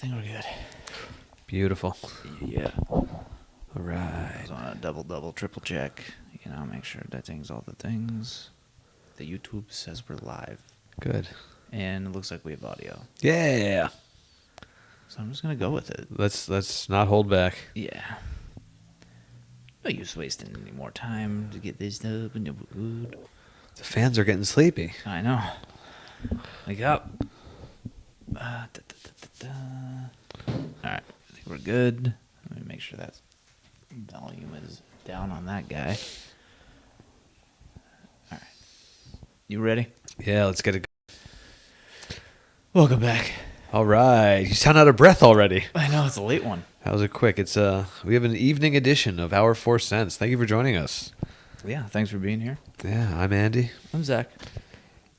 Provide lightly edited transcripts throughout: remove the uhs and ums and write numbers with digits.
think we're good. Beautiful. Yeah. All I right. was on a double, triple check. Make sure that thing's all the things. The YouTube says we're live. Good. And it looks like we have audio. Yeah. So I'm just going to go with it. Let's not hold back. Yeah. No use wasting any more time to get this up and good. The fans are getting sleepy. I know. Wake up. All right. I think we're good. Let me make sure that volume is down on that guy. All right. You ready? Yeah, let's get it. Welcome back. All right. You sound out of breath already. I know, it's a late one. That was a quick. It's we have an evening edition of Our 4 Cents. Thank you for joining us. Yeah, thanks for being here. Yeah, I'm Andy. I'm Zach.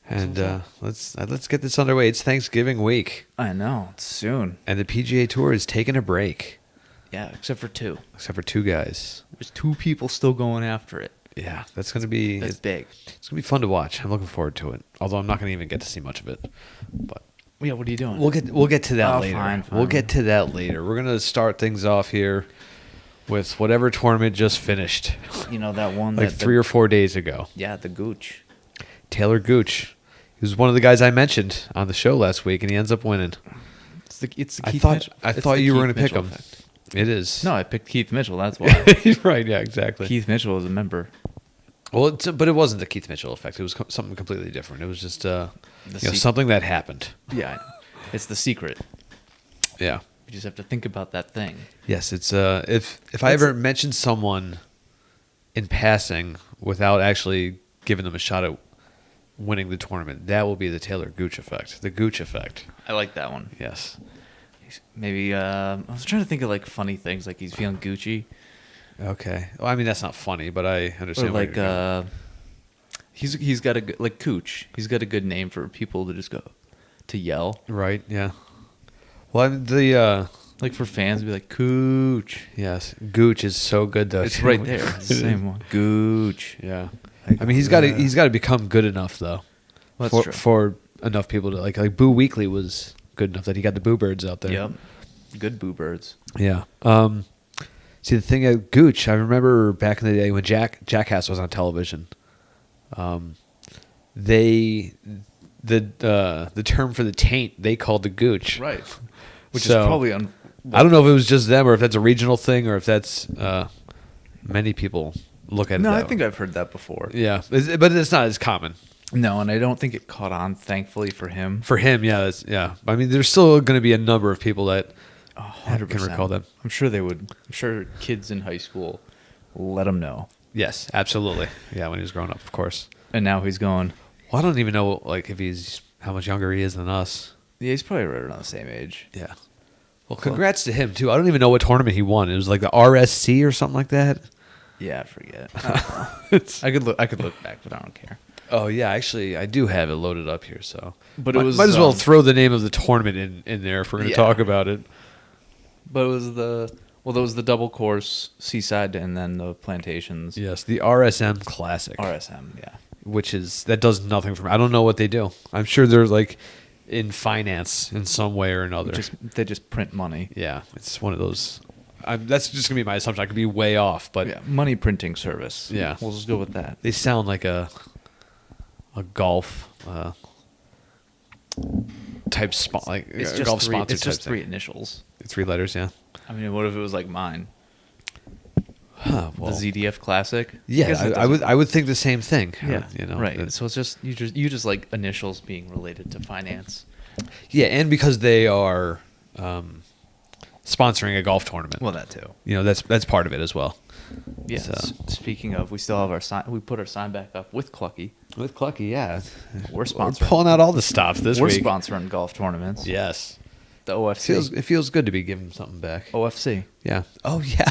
And let's get this underway. It's Thanksgiving week, I know, it's soon. and the PGA Tour is taking a break, Yeah, except for two. except for two guys. There's two people still going after it. Yeah, that's gonna be That's big. it's gonna be fun to watch. I'm looking forward to it. Although I'm not gonna even get to see much of it, but Yeah, what are you doing? we'll get to that Oh, later. fine. We'll get to that later. We're gonna start things off here with whatever tournament just finished, that one like that 3 or 4 days ago. Yeah, the Gooch. Taylor Gooch. He was one of the guys I mentioned on the show last week, and he ends up winning. It's the I Keith thought Mitchell. I It's thought the you were Keith going to pick Mitchell him. effect. It is. No, I picked Keith Mitchell. That's why. Right, yeah, exactly. Keith Mitchell was a member. Well, but it wasn't the Keith Mitchell effect. It was something completely different. It was just secret. something that happened. Yeah, it's the secret. Yeah. You just have to think about that thing. Yes, it's if I ever mention someone in passing without actually giving them a shot at winning the tournament, that will be the Taylor Gooch effect. The Gooch effect. I like that one. Yes. Maybe I was trying to think of like funny things, like he's feeling Gucci, Okay. Well, I mean that's not funny, but I or understand. like what you're doing. he's got a good, like Cooch. He's got a good name for people to just go to yell. Right. Yeah. Well, I mean, the Like for fans, it'd be like Cooch. yes, Gooch is so good though. It's right there. It's the same one. Gooch. Yeah. Like, I mean, he's got to become good enough though, Well, that's true. for enough people to like Boo Weekly was good enough that he got the Boo Birds out there. Yep. Good boo birds. Yeah. See the thing at Gooch, I remember back in the day when Jackass was on television. The term for the taint they called the Gooch. Right. Which So, is probably I don't know if it was just them or if that's a regional thing or if that's many people look at it. No, that I way. think I've heard that before. Yeah, but it's not as common. No, and I don't think it caught on, thankfully, for him. For him, yeah, yeah. I mean, there's still going to be a number of people that 100%. can recall that. I'm sure they would. I'm sure kids in high school let him know. Yes, absolutely. Yeah, when he was growing up, of course. And now he's going, Well, I don't even know like if he's how much younger he is than us. yeah, he's probably right around the same age. Yeah. Well, congrats to him too. I don't even know what tournament he won. It was like the RSC or something like that. Yeah, I forget. I could look back, but I don't care. Oh yeah, actually, I do have it loaded up here. So, But it was, might as well throw the name of the tournament in there if we're going to Yeah. talk about it. But it was there was the double course, Seaside, and then the Plantations. Yes, the RSM Classic, RSM, yeah. that does nothing for me. I don't know what they do. I'm sure they're like in finance in some way or another. They just print money. Yeah, it's one of those. That's just gonna be my assumption. I could be way off, but Yeah, money printing service. Yeah. We'll just go with that. they sound like a golf type spot, like It's a just golf three. sponsor It's just type three thing. initials. 3 letters, yeah. I mean, what if it was like mine? Well, The ZDF Classic. yeah, guess it I would doesn't- think the same thing. Yeah, right. that- So it's just you just like initials being related to finance. yeah, and because they are sponsoring a golf tournament. Well, that too. That's part of it as well. Yeah. So- Speaking of, we still have our sign. We put our sign back up with Clucky. With Clucky, yeah, We're sponsoring. pulling out all the stops this We're week. sponsoring golf tournaments. Yes, The OFC. it feels good to be giving something back. OFC. Yeah. Oh yeah.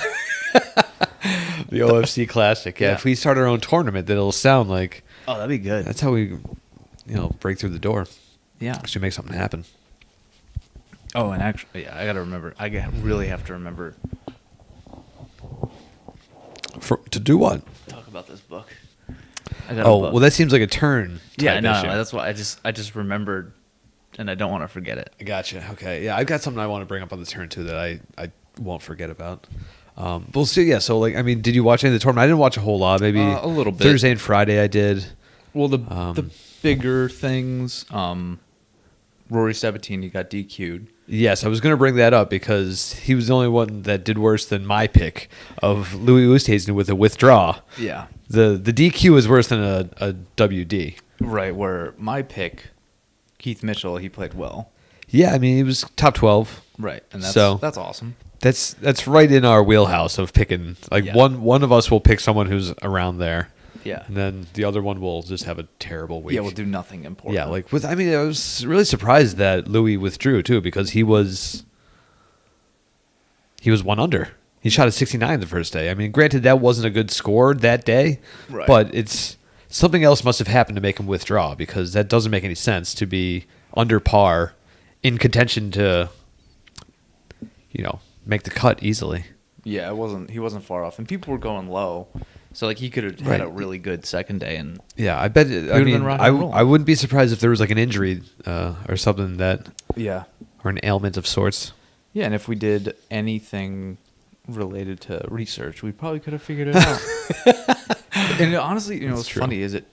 The OFC Classic. Yeah. Yeah. If we start our own tournament, then it'll sound like Oh, that'd be good. that's how we, break through the door. Yeah. Actually, make something happen. Oh, and actually, yeah, I gotta remember. Really have to remember. To do what? Talk about this book. I got a Oh, book. well, that seems like a turn. Yeah, type no, issue. that's why I just remembered and I don't want to forget it. I gotcha. Okay. Yeah, I've got something I want to bring up on the turn too that I won't forget about. We'll see. Yeah. So like, I mean, did you watch any of the tournament? I didn't watch a whole lot. Maybe A little bit. Thursday and Friday I did. Well, the bigger things, Rory Sabatini got DQ'd. Yes, I was going to bring that up because he was the only one that did worse than my pick of Louis Oosthuizen with a withdraw. Yeah. The DQ is worse than a WD. Right, where my pick, Keith Mitchell, he played well. Yeah, I mean, he was top 12. Right, and that's awesome. That's right in our wheelhouse of picking. Like Yeah. one of us will pick someone who's around there. Yeah. And then the other one will just have a terrible week. Yeah, we'll do nothing important. Yeah, like I was really surprised that Louis withdrew too because he was one under. He shot a 69 the first day. I mean, granted that wasn't a good score that day, Right. but it's something else must have happened to make him withdraw because that doesn't make any sense to be under par in contention to make the cut easily. Yeah, he wasn't far off, and people were going low, so like he could have Right. had a really good second day, and Yeah, I bet. I would've been mean, rock and roll. I wouldn't be surprised if there was like an injury or something yeah, or an ailment of sorts. yeah, and if we did anything related to research, we probably could have figured it out. And honestly, That's what's true. funny is it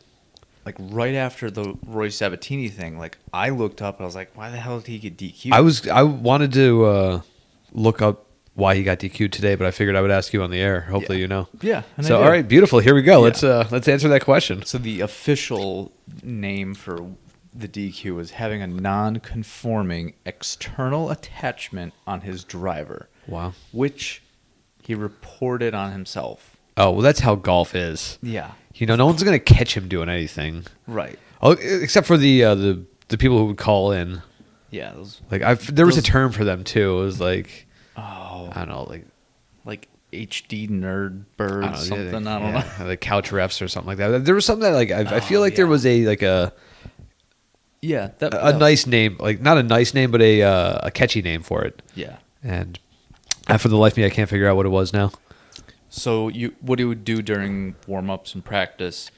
like right after the Roy Sabatini thing, like I looked up and I was like, why the hell did he get DQ'd? I wanted to look up why he got DQ'd today, but I figured I would ask you on the air. Hopefully, Yeah. you know. Yeah, and I So did. all right, beautiful. Here we go. Yeah. Let's answer that question. So the official name for the DQ was having a non-conforming external attachment on his driver, Wow. which he reported on himself. Oh well, that's how golf is. Yeah. No one's gonna catch him doing anything. Right. Oh, except for the people who would call in. Yeah. Those, Like there was a Those- term for them too. It was like oh, I don't know, like HD nerd bird I don't know, something. I don't know. like couch refs or something like that. There was something that like I feel like there yeah. was a Yeah. a nice name, like not a nice name, but a catchy name for it. Yeah. And for the life of me, I can't figure out what it was now. So what he would do during warm-ups and practice,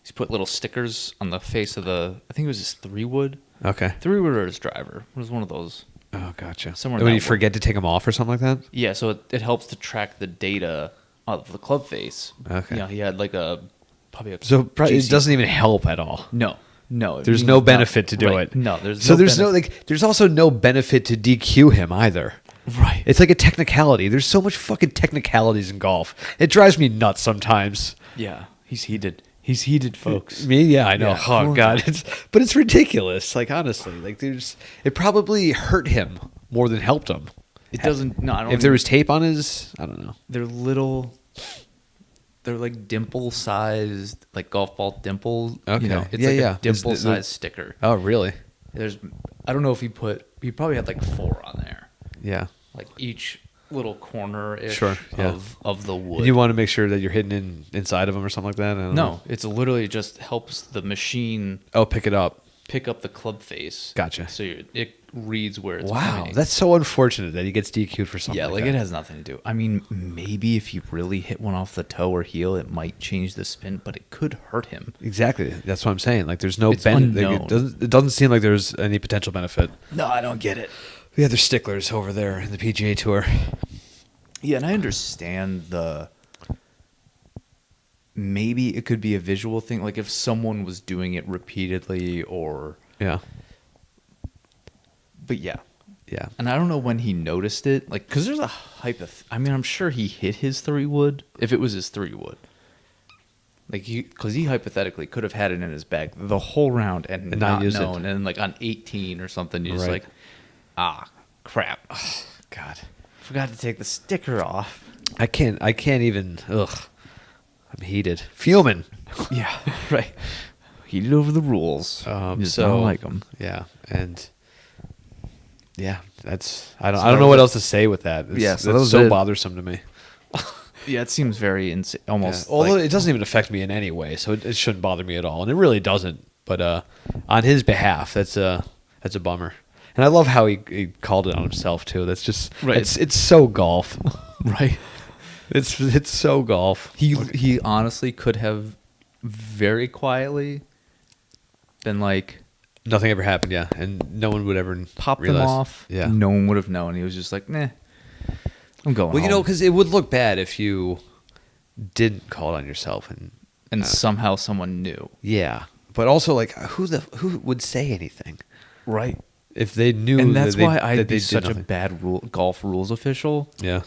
he's put little stickers on the face of I think it was his 3-wood. Okay. 3-wood or his driver. It was one of those. Oh, gotcha. Somewhere When in you that forget to take them off or something like that. Yeah, so it helps to track the data of the club face. Okay. He had like probably a So probably it GC. doesn't even help at all. No. it There's means no not- benefit to do right. it. No, there's So no there's benefit. there's also no benefit to DQ him either. Right. It's like a technicality. There's so much fucking technicalities in golf. It drives me nuts sometimes. Yeah, he's heated. He's heated, folks. Me, yeah, I know. Yeah, Oh cool. god, but it's ridiculous. Like honestly, like it probably hurt him more than helped him. It doesn't. No, I don't. If there was tape on his, I don't know. they're little. They're like dimple-sized, like golf ball dimple. Okay. It's Yeah, like yeah. a dimple-sized sticker. Oh really? I don't know if he probably had like 4 on there, Yeah. like each little corner ish Sure, yeah. of the wood. And you want to make sure that you're hitting inside of them or something like that. I don't know. No, it's literally just helps the machine Oh, pick it up. pick up the club face. Gotcha. So it reads where it's Wow, pointing. that's so unfortunate that he gets DQ'd for something. yeah, like that. it has nothing to do. I mean, maybe if you really hit one off the toe or heel, it might change the spin, but it could hurt him. Exactly. That's what I'm saying. Like, there's no It's benefit. unknown. It doesn't seem like there's any potential benefit. No, I don't get it. We have their sticklers over there in the PGA Tour. Yeah, and I understand maybe it could be a visual thing, like if someone was doing it repeatedly or. Yeah. But yeah. Yeah. And I don't know when he noticed it, like, because there's a I mean, I'm sure he hit his 3-wood if it was his 3-wood. Like, because he hypothetically could have had it in his bag the whole round and not not used it. known. And like on 18 or something, you're just Right. like, crap. God. Forgot to take the sticker off. I can't even. Ugh. I'm heated. Fuming. Yeah, right. Heated over the rules. Just don't like them. Yeah. And. Yeah, that's I don't know what else to say with that. Yeah, so that that's was so it. bothersome to me. Yeah, it seems very insane. Almost. Yeah. Although like- it doesn't even affect me in any way, so it shouldn't bother me at all, and it really doesn't. But on his behalf, that's a bummer. And I love how he called it on himself too. That's just Right. It's so golf. right. It's so golf. He honestly could have very quietly been like, Nothing ever happened, yeah, and no one would ever Popped realize. them off. Yeah. No one would have known. He was just like, nah, I'm going Well, home. because it would look bad if you didn't call it on yourself, And somehow someone knew. yeah. But also, like, who would say anything Right. if they knew? And that's that they, why that I'd they be did such a nothing? bad golf rules official. Yeah.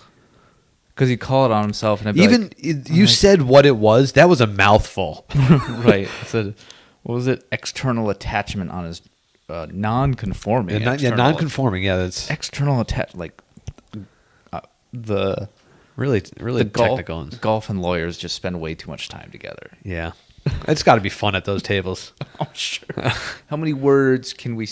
Because he'd call it on himself. And I'd be Even like, you said what it was. That was a mouthful. right. It said, what was it? External attachment on his non-conforming. Non-conforming. Yeah, that's External attach, like the really the technical. golf and lawyers just spend way too much time together. Yeah, it's got to be fun at those tables. I'm sure. How many words can we?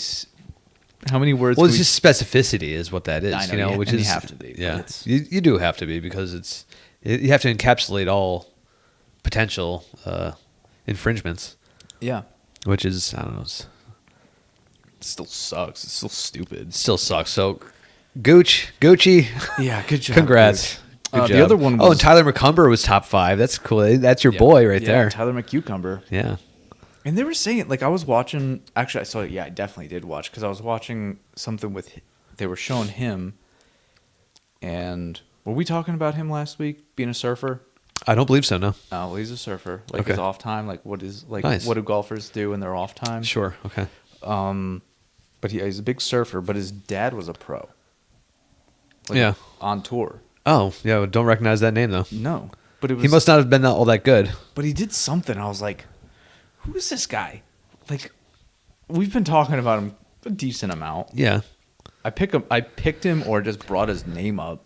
How many words? Well, can it's we, just specificity is what that is. I know, Which and is you have to be, but Yeah, it's- you do have to be because you have to encapsulate all potential infringements, yeah. which is I don't know. It still sucks. It's still stupid. Still sucks. So, Gucci. Yeah. Good job. Congrats. dude. Good job. The other one was and Tyler McCumber was top 5. That's cool. That's your boy right there. Tyler McCucumber. Yeah. And they were saying, like, I was watching. Actually, I saw. Yeah, I definitely did watch because I was watching something with. They were showing him. And were we talking about him last week being a surfer? I don't believe so. No. Oh, well, he's a surfer. Like Okay. his off time. Like what is like Nice. what do golfers do in their off time? Sure. Okay. But he's a big surfer. But his dad was a pro. Like, Yeah. On tour. Oh, yeah. Don't recognize that name though. No, but it was. He must not have been all that good. But he did something. I was like, who is this guy? Like, we've been talking about him a decent amount. Yeah. I picked him or just brought his name up.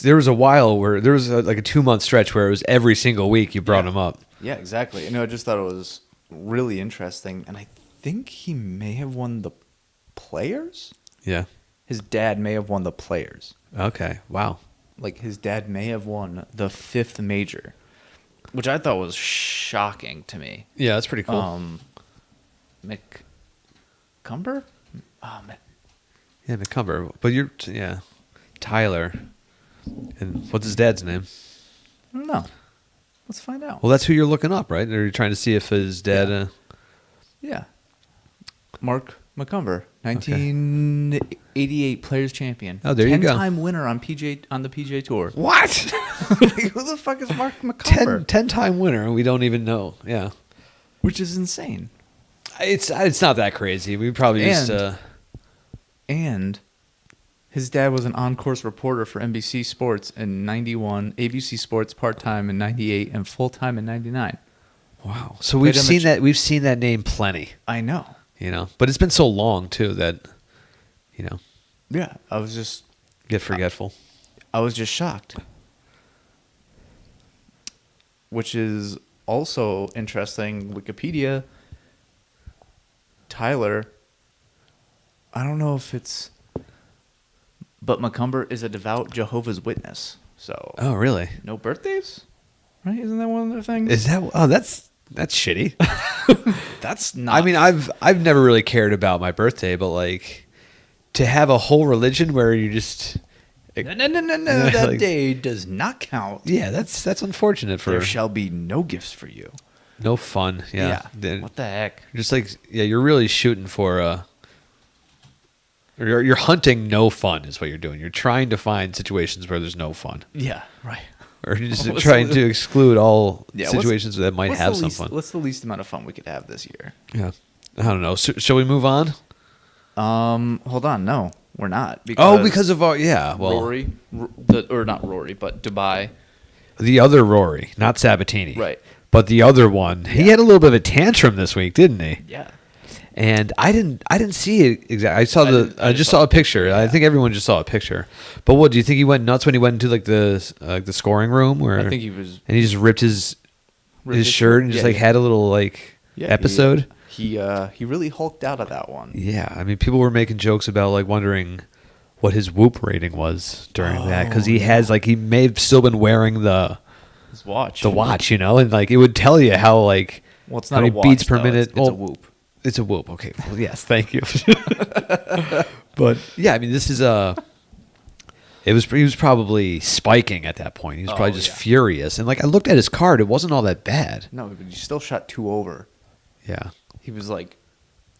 There was a while where there was like a 2-month stretch where it was every single week you brought Yeah. him up. Yeah, exactly. I just thought it was really interesting, and I think he may have won the Players. Yeah. His dad may have won the Players. Okay. Wow. Like his dad may have won the 5th major, which I thought was shocking to me. Yeah, that's pretty cool. McCumber? Oh man. Yeah, McCumber. But Tyler. And what's his dad's name? I don't know. Let's find out. Well, that's who you're looking up, right? Or you're trying to see if his dad. Yeah. Mark McCumber, 1988 Players Champion. Oh, there you go. 10-time winner on the PGA Tour. What? Who the fuck is Mark McCumber? 10-time winner. We don't even know. Yeah. Which is insane. It's not that crazy. We probably just. And his dad was an on-course reporter for NBC Sports in 91, ABC Sports part-time in 98, and full-time in 99. Wow. So we've seen that name plenty. I know. But it's been so long too that, Yeah, I was just get forgetful. I was just shocked. Which is also interesting. Wikipedia, Tyler, I don't know if it's, but McCumber is a devout Jehovah's Witness. So, Oh, really? no birthdays? Right? Isn't that one of their things? Is that? Oh, that's shitty. That's not. I mean, I've never really cared about my birthday, but like to have a whole religion where you just No. That like- day does not count. yeah, that's unfortunate for There shall be no gifts for you. no fun. Yeah. Then- What the heck? Just like you're really shooting for or you're hunting no fun is what you're doing. You're trying to find situations where there's no fun, Yeah, right. or you're just What's trying the- to exclude all Yeah, situations that might what's have the some least, fun. What's the least amount of fun we could have this year? Yeah, I don't know. So, shall we move on? Hold on. No, we're not. Because of our Rory, or not Rory, but Dubai. the other Rory, not Sabatini, Right. But the other one, he had a little bit of a tantrum this week, didn't he? Yeah. And I didn't see it exactly. I just saw saw a picture. yeah. I think everyone just saw a picture. But what do you think he went nuts when he went into like the scoring room where I think he was and he just ripped his shirt and just had a little episode. He really hulked out of that one. Yeah, I mean, people were making jokes about wondering what his whoop rating was during that because he has he may have still been wearing His watch. the watch, and it would tell you how Well, it's how not a many watch, beats per though. minute. It's a whoop. It's a whoop. Okay. Well, yes. Thank you. But yeah, I mean, this is he was probably spiking at that point. He was probably just furious. And I looked at his card. It wasn't all that bad. No, but he still shot 2 over. Yeah. He was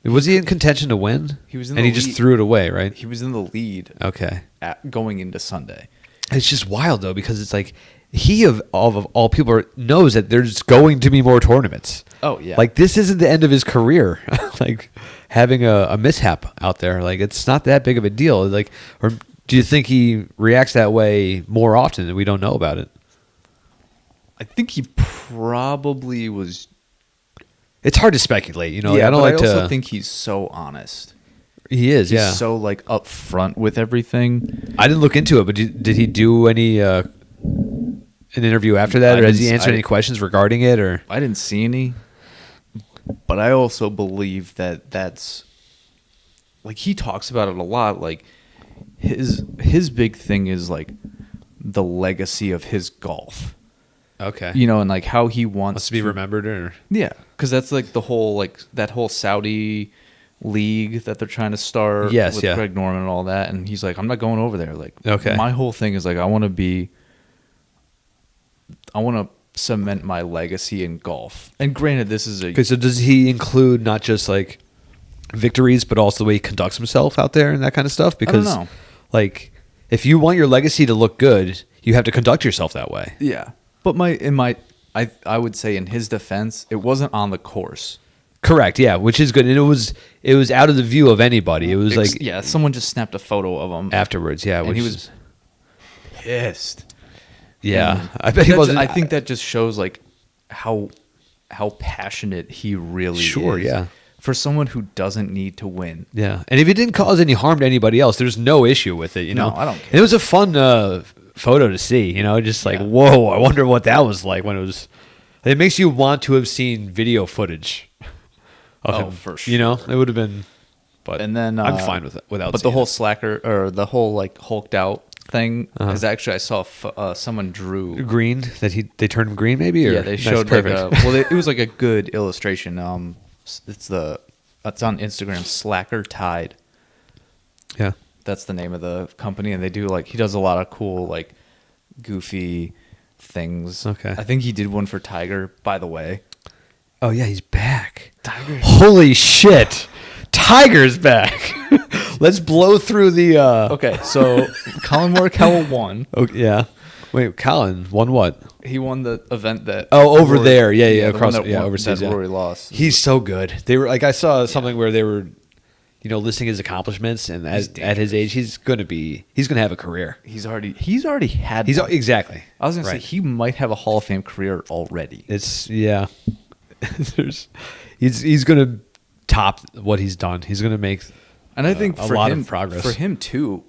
Was he in contention to win? He was in and the he just lead. threw it away, right? He was in the lead Okay. going into Sunday. It's just wild though because it's like he of all people knows that there's going to be more tournaments. Oh yeah. Like this isn't the end of his career. Like having a mishap out there, like it's not that big of a deal. Like, or do you think he reacts that way more often and we don't know about it? I think he probably was. It's hard to speculate, you know. Yeah, I don't but like I also to. think he's so honest. He is, He's yeah. so like upfront with everything. I didn't look into it, but did he do any an interview after that, or has he answered any questions regarding it, or? I didn't see any, but I also believe that that's like he talks about it a lot. Like his big thing is like the legacy of his golf. Okay. You know, and like how he wants Wants to be remembered, or Yeah, because that's like the whole like that whole Saudi league that they're trying to start. Yes, with yeah. Greg Norman and all that, and he's like, I'm not going over there. Like, Okay. my whole thing is like I want to cement my legacy in golf. And granted, this is a okay. So does he include not just like victories, but also the way he conducts himself out there and that kind of stuff? Because, know. like, if you want your legacy to look good, you have to conduct yourself that way. yeah. But I would say in his defense, it wasn't on the course. Correct. Yeah, which is good, and it was out of the view of anybody. It was like yeah, someone just snapped a photo of him afterwards. Yeah, and which he was is- pissed. Yeah, And I bet he that wasn't. I think that just shows like how passionate he really Sure, is. yeah. For someone who doesn't need to win. Yeah, and if it didn't cause any harm to anybody else, there's no issue with it. You know, No, I don't care. And it was a fun photo to see. You know, just like Yeah. whoa, I wonder what that was like when it was. It makes you want to have seen video footage of Oh, him. for You know, sure. it would have been. But And then I'm fine with it without. But the seeing whole it. slacker or the whole like hulked out thing Uh-huh. is actually I saw someone drew. green they turned him green maybe. Or? Yeah, they That's showed like perfect. it was like a good illustration. It's on Instagram. Slacker Tide. yeah. That's the name of the company, and they do like he does a lot of cool like goofy things. Okay. I think he did one for Tiger, by the way. Oh yeah, he's back. Tiger. Holy shit! Tiger's back. Let's blow through the. Okay, so Colin Morikawa won. Oh yeah. Wait, Colin won what? He won the event that. Oh, over there. Yeah, the one across. that Yeah, won- overseas. That Yeah. Rory lost. He's so good. They were like I saw something where they were, you know, listing his accomplishments, and at his age, he's gonna have a career. He's already had. He's one. exactly. I was gonna right. say he might have a Hall of Fame career already. It's yeah. he's gonna top what he's done. He's gonna make. And I think a for lot him, of progress. for him too,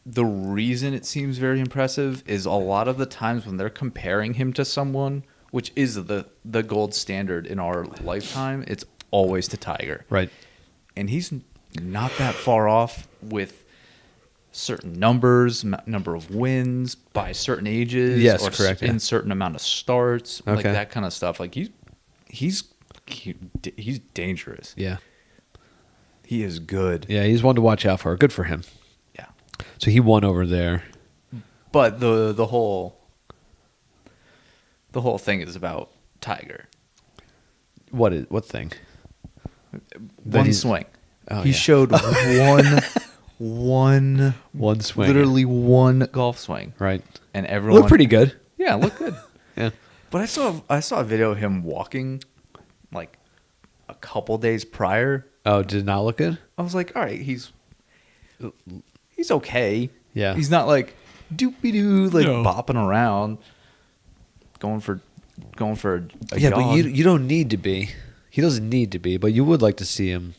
the reason it seems very impressive is a lot of the times when they're comparing him to someone, which is the gold standard in our lifetime, it's always to Tiger. Right. And he's not that far off with certain numbers, number of wins by certain ages, Yes, or correct, yeah. in certain amount of starts, like Okay. that kind of stuff. Like he's dangerous. Yeah. He is good. Yeah, he's one to watch out for. Good for him. Yeah. So he won over there. But the whole thing is about Tiger. What thing? That One he's- swing. Oh, He yeah. showed one One swing. literally one golf swing. Right. And everyone Looked pretty good. Yeah, it looked good. Yeah. But I saw a video of him walking like a couple days prior. Oh, did it not look good? I was like, all right, he's okay. Yeah. He's not like doopy doo like No. bopping around, going for a Yeah, jog. but you don't need to be. He doesn't need to be, but you would like to see him.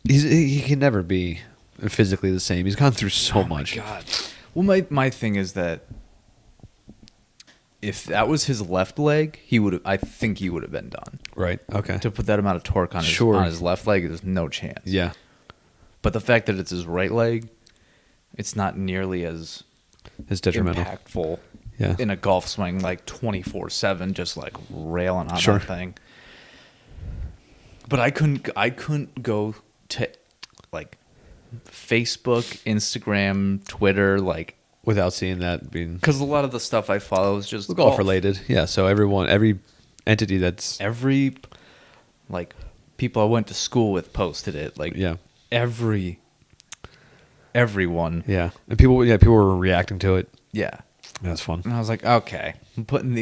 He can never be physically the same. He's gone through so much. God. Well, my thing is that if that was his left leg, I think he would have been done. Right. Okay. To put that amount of torque on Sure. his left leg, there's no chance. Yeah. But the fact that it's his right leg, it's not nearly as It's detrimental. impactful Yeah. in a golf swing like 24/7, just like railing on Sure. that thing. But I couldn't go to like Facebook, Instagram, Twitter, like Without seeing that being because a lot of the stuff I follow is just golf related. Yeah. So every entity that's every like people I went to school with posted it. Like Yeah. everyone. Yeah. And people were reacting to it. Yeah. That's fun. And I was like, okay, I'm putting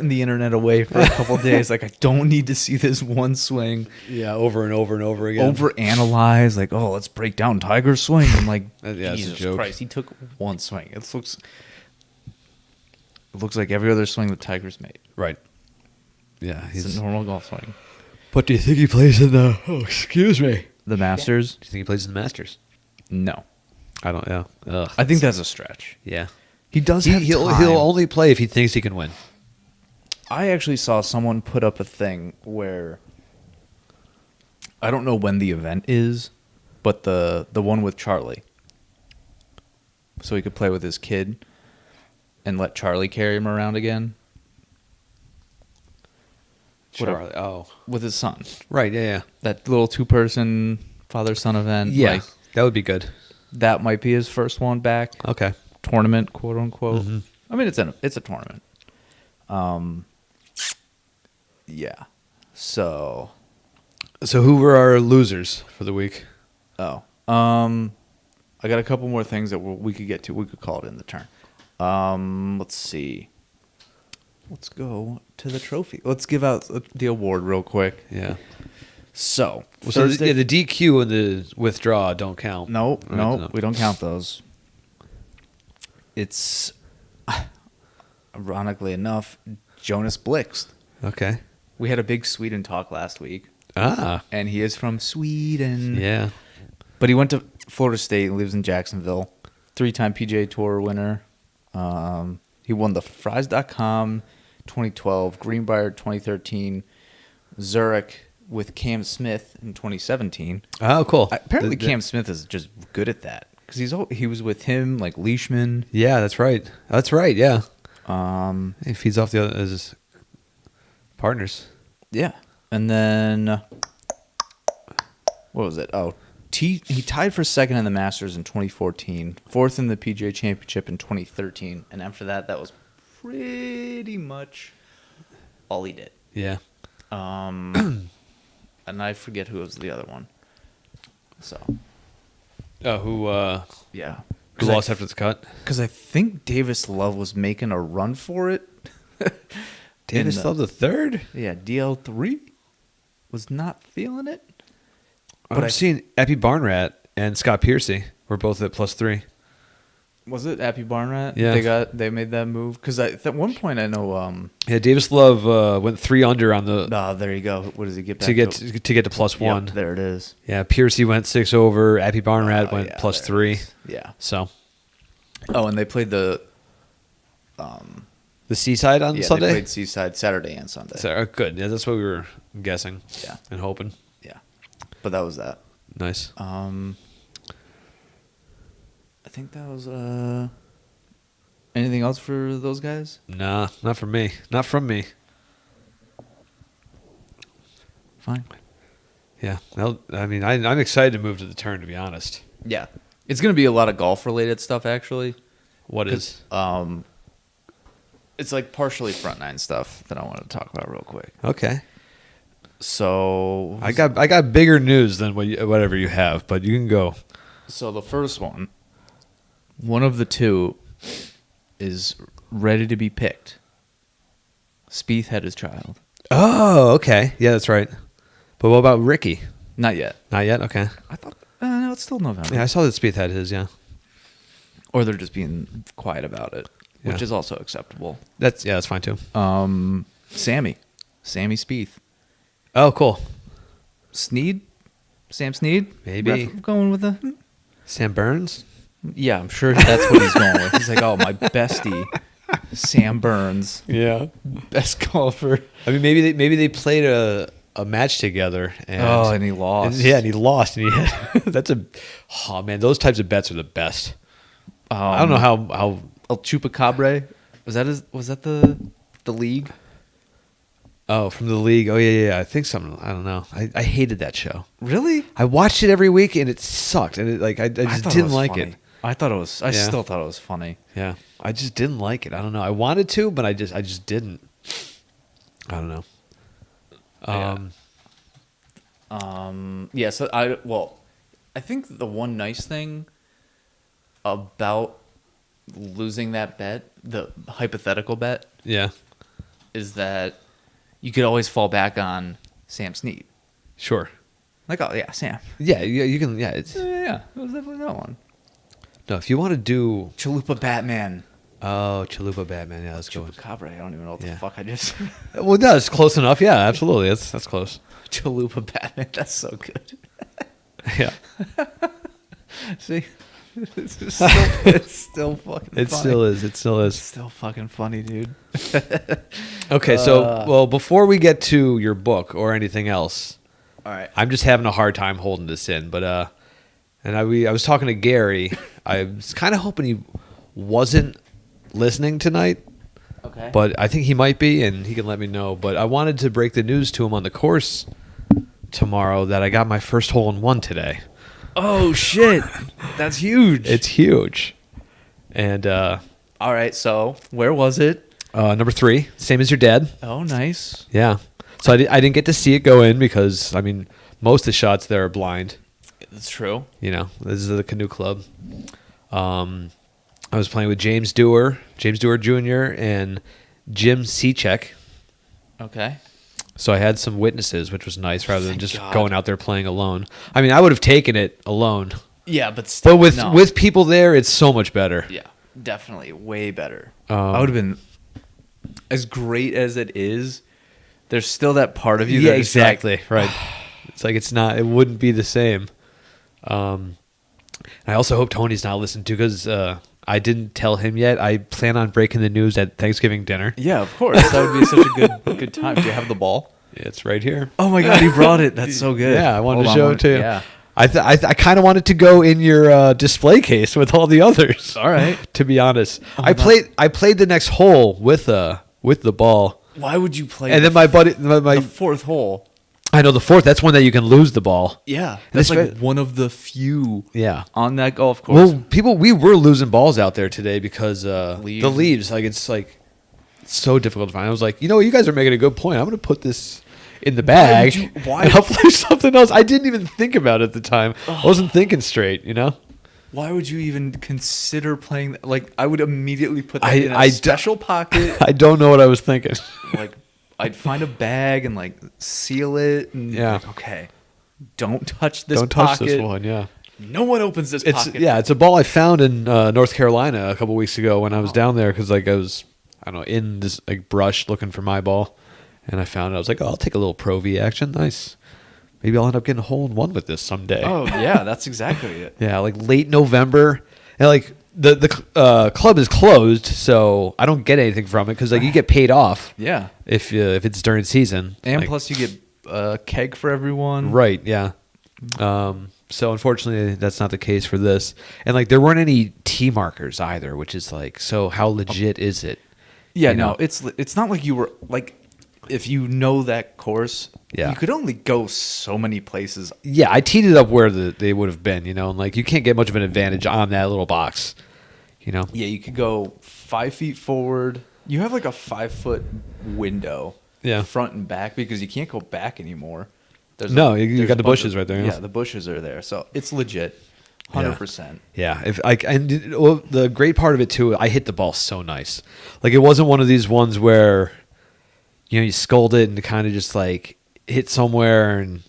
the internet away for a couple days. Like, I don't need to see this one swing Yeah, over and over and over again. overanalyze. Like, oh, let's break down Tiger's swing. I'm like, Yeah, it's a Jesus joke. Christ, he took one swing. It looks like every other swing that Tiger's made. Right. Yeah, It's he's. a normal golf swing. But do you think he plays in the? Oh, excuse me. The Masters? Do you think he plays in the Masters? No, I don't. Yeah. Ugh, I think that's a stretch. Yeah. He does have He'll time. only play if he thinks he can win. I actually saw someone put up a thing where I don't know when the event is, but the one with Charlie. So he could play with his kid and let Charlie carry him around again Charlie. Oh. with his son. Right. Yeah. That little 2-person father-son event. Yeah. Like, That would be good. that might be his first one back. Okay. Tournament, quote unquote. Mm-hmm. I mean, it's a tournament. Yeah. So, So who were our losers for the week? I got a couple more things that we could get to. We could call it in the turn. Let's see. Let's go to the trophy. Let's give out the award real quick. Yeah. So, So Thursday. the DQ and the withdraw don't count. Nope, Right, nope, no. we don't count those. It's ironically enough, Jonas Blixt. Okay. We had a big Sweden talk last week, Ah. and he is from Sweden. Yeah. But he went to Florida State and lives in Jacksonville. 3-time PGA Tour winner. He won the Fries.com 2012, Greenbrier 2013, Zurich with Cam Smith in 2017. Oh, cool. Apparently, Cam Smith is just good at that because he was with him like Leishman. Yeah, that's right. That's right. Yeah. Um, He feeds off the other his partners. yeah, and then what was it? Oh, he tied for second in the Masters in 2014, fourth in the PGA Championship in 2013, and after that, that was pretty much all he did. Yeah. And I forget who was the other one. So Oh, who yeah, lost after the cut? because I think Davis Love was making a run for it. Davis In the- Love the third? Yeah, DL3 was not feeling it. I'm seeing Epi Barnrat and Scott Piercy were both at +3. Was it Appy Barnrat? Yeah. They made that move because at one point I know. Yeah, Davis Love went 3 under on the There you go. What does he get back to get to +1. Yep, there it is. Yeah, Piercy went 6 over. Epi Barnrat Oh, went yeah, +3. there it is. Yeah. So Oh, and they played the Seaside on They Sunday. played Seaside Saturday and Sunday. So, good. Yeah, that's what we were guessing. Yeah. And hoping. Yeah, but that was that. Nice. I think that was anything else for those guys? Nah, not from me. Not from me. Fine. Yeah. Well, I mean, I'm excited to move to the turn, to be honest. Yeah, it's gonna be a lot of golf related stuff actually. What is? It's like partially front nine stuff that I want to talk about real quick. Okay. So I got bigger news than whatever you have, but you can go. So the first one of the two is ready to be picked. Spieth had his child. Oh, okay. Yeah, that's right. But what about Ricky? Not yet. Not yet? Okay. I thought no, it's still November. Yeah, I saw that Spieth had his, yeah. Or they're just being quiet about it, which Yeah. is also acceptable. That's fine too. Sammy Spieth. Oh, cool. Snead? Sam Snead? Maybe. Going with the... Sam Burns? Yeah, I'm sure that's what he's going with. He's like, oh, my bestie, Sam Burns, Yeah. best golfer. I mean, maybe they played a match together. And And he lost. And he lost. And he had, oh man, those types of bets are the best. I don't know how El Chupacabra? Was that the league? Oh, from the league. Oh yeah. I think something. I don't know. I hated that show. Really? I watched it every week and it sucked. And I just thought didn't was like funny. it. I thought it was. I Yeah. still thought it was funny. Yeah, I just didn't like it. I don't know. I wanted to, but I just didn't. I don't know. Yeah. Yeah. So I think the one nice thing about losing that bet, the hypothetical bet, Yeah. is that you could always fall back on Sam Snead. Sure. Like, oh yeah, Sam. Yeah, you can. Yeah, it's Yeah, it was definitely that one. no. If you want to do, Chalupa Batman. Chalupa Batman. Yeah, let's go. Chupacabra. I don't even know what the Yeah. fuck I just. Well, no, it's close enough. Yeah, absolutely. That's close. Chalupa Batman. That's so good. Yeah. See, it's still fucking. It funny. still is. It still It's is. still fucking funny, dude. Okay, so well, before we get to your book or anything else, All right. I'm just having a hard time holding this in. But and I was talking to Gary. I was kind of hoping he wasn't listening tonight, Okay. but I think he might be, and he can let me know. But I wanted to break the news to him on the course tomorrow that I got my first hole in one today. Oh shit, that's huge. It's huge. And all right. So where was it? number 3, same as your dad. Oh, nice. Yeah. So I didn't get to see it go in because, I mean, most of the shots there are blind. That's true. You know, this is the canoe club. I was playing with James Dewar Jr., and Jim Seacek. Okay. So I had some witnesses, which was nice rather than Thank just God. going out there playing alone. I mean, I would have taken it alone. Yeah, but still, But with no. with people there, it's so much better. Yeah, definitely way better. Um, I would have been as great as it is. There's still that part of you. Yeah, that is like, exactly. Right. It's like it wouldn't be the same. I also hope Tony's not listening to because I didn't tell him yet. I plan on breaking the news at Thanksgiving dinner. Yeah, of course. That would be such a good time. Do you have the ball? It's right here. Oh my god, he brought it. That's so good. Yeah, I wanted Hold to on, show it to you. Yeah. I kind of wanted to go in your display case with all the others. All right. To be honest, Oh, I played the next hole with the ball, Why would you play? and then my buddy, my the fourth hole. I know the fourth. That's one that you can lose the ball. Yeah, This that's like way- one of the few. Yeah. On that golf course. Well, we were losing balls out there today because Leaves. the leaves, it's so difficult to find. I was like, you guys are making a good point. I'm going to put this in the bag. why and I'll play something else. I didn't even think about it at the time. I wasn't thinking straight, Why would you even consider playing that? Like, I would immediately put that I- in a I d- special pocket. I don't know what I was thinking. Like, I'd find a bag and like seal it. And Yeah. like, okay, don't touch this Don't pocket. touch this one, yeah. No one opens this pocket. It's a ball I found in North Carolina a couple weeks ago when I was down there because I was in this brush looking for my ball, and I found it. I was like, oh, I'll take a little Pro V action. Nice. Maybe I'll end up getting a hole in one with this someday. Oh yeah, that's exactly it. Yeah, like late November, and the club is closed, so I don't get anything from it because you get paid off Yeah, if it's during season. and Like, plus you get a keg for everyone. right, yeah. So unfortunately, that's not the case for this, and there weren't any tee markers either, which is so how legit is it? Yeah, You no, know? it's not like you were like, if you know that course, Yeah. you could only go so many places. Yeah, I teed it up where they would have been, and you can't get much of an advantage on that little box, Yeah, you could go 5 feet forward. You have like a 5-foot window, Yeah. front and back, because you can't go back anymore. No, you there's got a the bunch bushes right there, Yeah, yeah. the bushes are there, so it's legit, 100%. Yeah, the great part of it too, I hit the ball so nice. It wasn't one of these ones where you scold it and kind of just hit somewhere and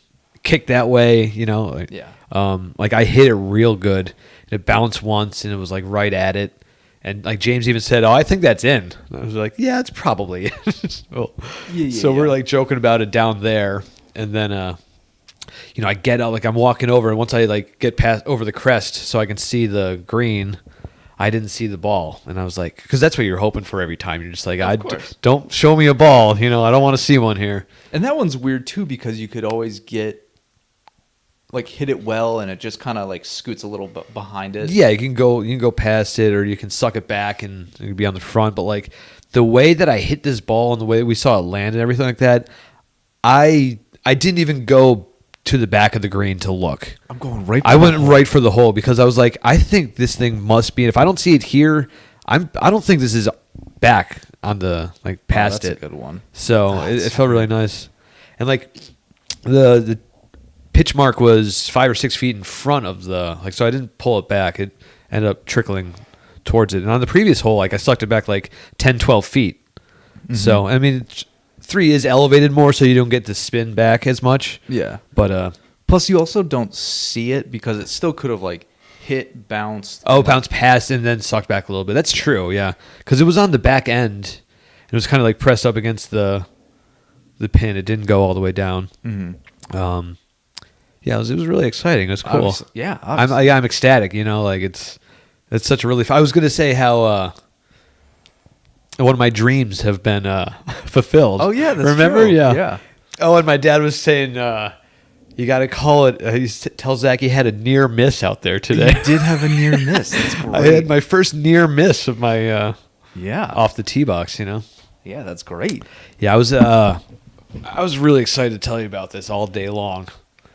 kick that way, Yeah. I hit it real good. And it bounced once and it was right at it. And James even said, "Oh, I think that's in." And I was like, "Yeah, it's probably in." So we're joking about it down there, and then I get up, I'm walking over, and once I get past over the crest so I can see the green, I didn't see the ball, and I was like, because that's what you're hoping for every time. You're just course. don't show me a ball, I don't want to see one here. And that one's weird too, because you could always get hit it well, and it just kind of scoots a little bit behind it. Yeah, you can go past it, or you can suck it back and you can be on the front. But the way that I hit this ball and the way we saw it land and everything like that, I didn't even go to the back of the green to look. I'm going right. I went right for the hole because I was like, I think this thing must be. And if I don't see it here, I don't think this is back on the past that's it. a good one. So That's it felt really nice, and the pitch mark was 5 or 6 feet in front of the so I didn't pull it back. It ended up trickling towards it. And on the previous hole, I sucked it back 10, 12 feet. Mm-hmm. So I mean, 3 is elevated more, so you don't get to spin back as much. Yeah, but plus you also don't see it because it still could have hit, bounced. Oh, bounced past and then sucked back a little bit. That's true, yeah. Because it was on the back end. It was kind of pressed up against the pin. It didn't go all the way down. Mm-hmm. Yeah, it was really exciting. It was cool. Obviously. I'm ecstatic. It's such a relief. I was gonna say how one of my dreams have been fulfilled. Oh yeah, that's remember? true. Yeah. Oh, and my dad was saying. You got to call it. Tell Zach he had a near miss out there today. You did have a near miss. That's great. I had my first near miss of my off the tee box. Yeah, that's great. Yeah, I was really excited to tell you about this all day long.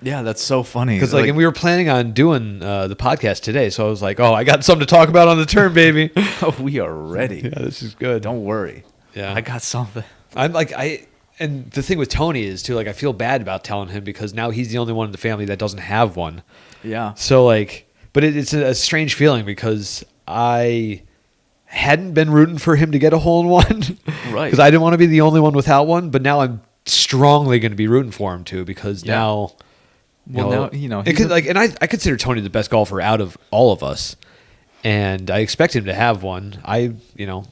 Yeah, that's so funny. Because and we were planning on doing the podcast today, so I was like, oh, I got something to talk about on the turn, baby. Oh, we are ready. Yeah, this is good. Don't worry. Yeah, I got something. And the thing with Tony is too, I feel bad about telling him because now he's the only one in the family that doesn't have one. Yeah. So but it's a strange feeling because I hadn't been rooting for him to get a hole in one, right? Because I didn't want to be the only one without one. But now I'm strongly going to be rooting for him too because now, and I consider Tony the best golfer out of all of us, and I expect him to have one. I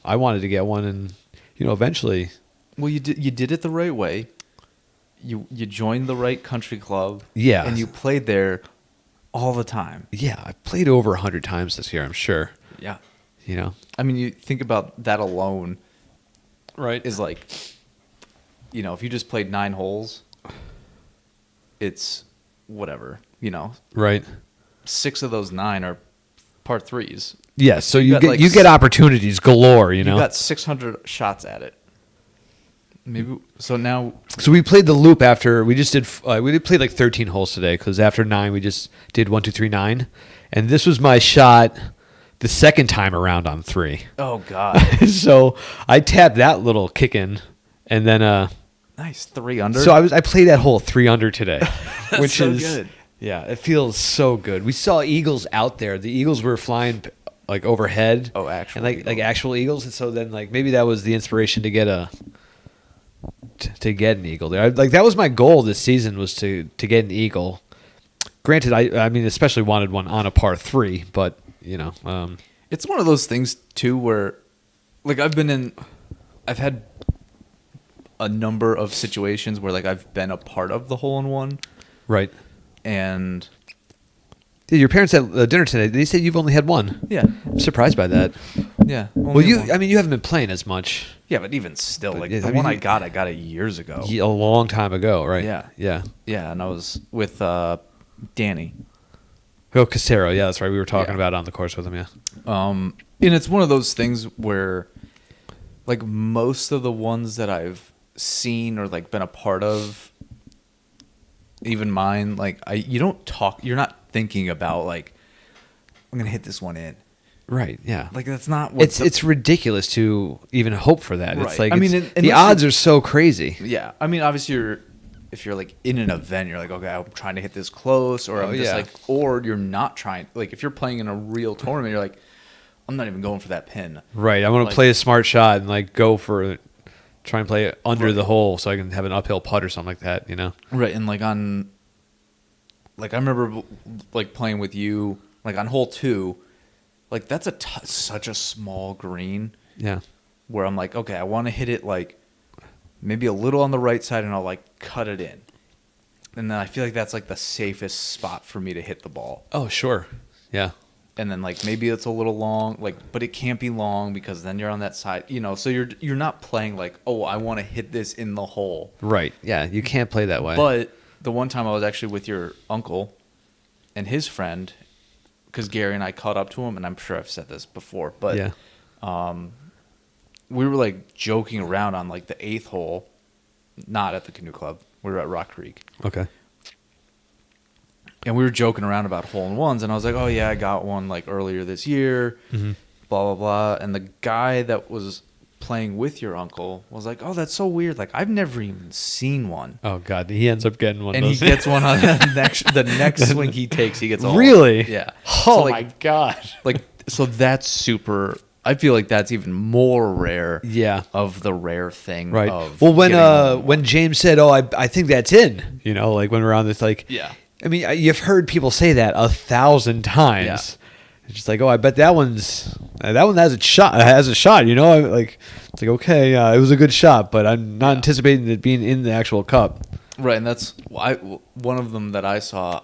wanted to get one, and eventually. Well, you did it the right way. You joined the right country club. Yeah. And you played there all the time. Yeah, I played over 100 times this year, I'm sure. Yeah. I mean, you think about that alone. Right. Is if you just played 9 holes, it's whatever, Right. 6 of those 9 are par 3s. Yeah, so you get opportunities galore, You got 600 shots at it. Maybe so now. So we played the loop after we just did. We played 13 holes today because after 9 we just did 1, 2, 3, 9, and this was my shot the second time around on 3. Oh God! So I tapped that little kick in, and then nice 3 under. So I played that hole 3 under today, which so is good. Yeah, it feels so good. We saw eagles out there. The eagles were flying overhead. Oh, actual and like actual eagles, and so then maybe that was the inspiration to get to get an eagle there. That was my goal this season was to get an eagle. Granted, I mean especially wanted one on a par 3, but it's one of those things too where I've had a number of situations where I've been a part of the hole in one. Right. And your parents at dinner today, they said you've only had one. Yeah. I'm surprised by that. Yeah. Well, you haven't been playing as much. Yeah, but even still, But, the one I got it years ago. A long time ago, right? Yeah. Yeah. Yeah, and I was with Danny. Oh, Casero. Yeah, that's right. We were talking Yeah. about it on the course with him, yeah. And it's one of those things where, most of the ones that I've seen or, been a part of, even mine, you don't talk, you're not thinking about, I'm going to hit this one in. Right, yeah. That's not what it's ridiculous to even hope for that. Right. It's the odds are so crazy. Yeah. I mean, obviously if you're in an event, you're okay, I'm trying to hit this close, or I'm just or you're not trying. If you're playing in a real tournament, you're I'm not even going for that pin. Right. I want to play a smart shot and go for it. Try and play it under the hole so I can have an uphill putt or something like that, Right. And on I remember playing with you on hole 2, that's such a small green. Yeah. Where I'm okay, I want to hit it maybe a little on the right side, and I'll cut it in. And then I feel that's the safest spot for me to hit the ball. Oh, sure. Yeah. And then maybe it's a little long, but it can't be long because then you're on that side, so you're not playing oh, I want to hit this in the hole. Right. Yeah, you can't play that way. But the one time I was actually with your uncle and his friend, because Gary and I caught up to him, and I'm sure I've said this before, but yeah. We were joking around on the 8th hole, not at the canoe club. We were at Rock Creek. Okay. And we were joking around about hole-in-ones, and I was oh yeah, I got one earlier this year, blah blah blah. And the guy that was playing with your uncle was like, "Oh, that's so weird. Like I've never even seen one." Oh God, he ends up getting one. And he gets one on the next swing he takes. He gets all Really? Yeah. Oh So, like, my God. Like so that's super. I feel like that's even more rare. Yeah. Of the rare thing. Right. Of Well, when getting on when one. James said, "Oh, I think that's in," like when we're on this, like, Yeah. I mean, you've heard people say that 1,000 times. Yeah. It's just like, oh, I bet that one has a shot. Has a shot. Like it's like, okay, it was a good shot, but I'm not anticipating it being in the actual cup. Right, and that's one of them that I saw.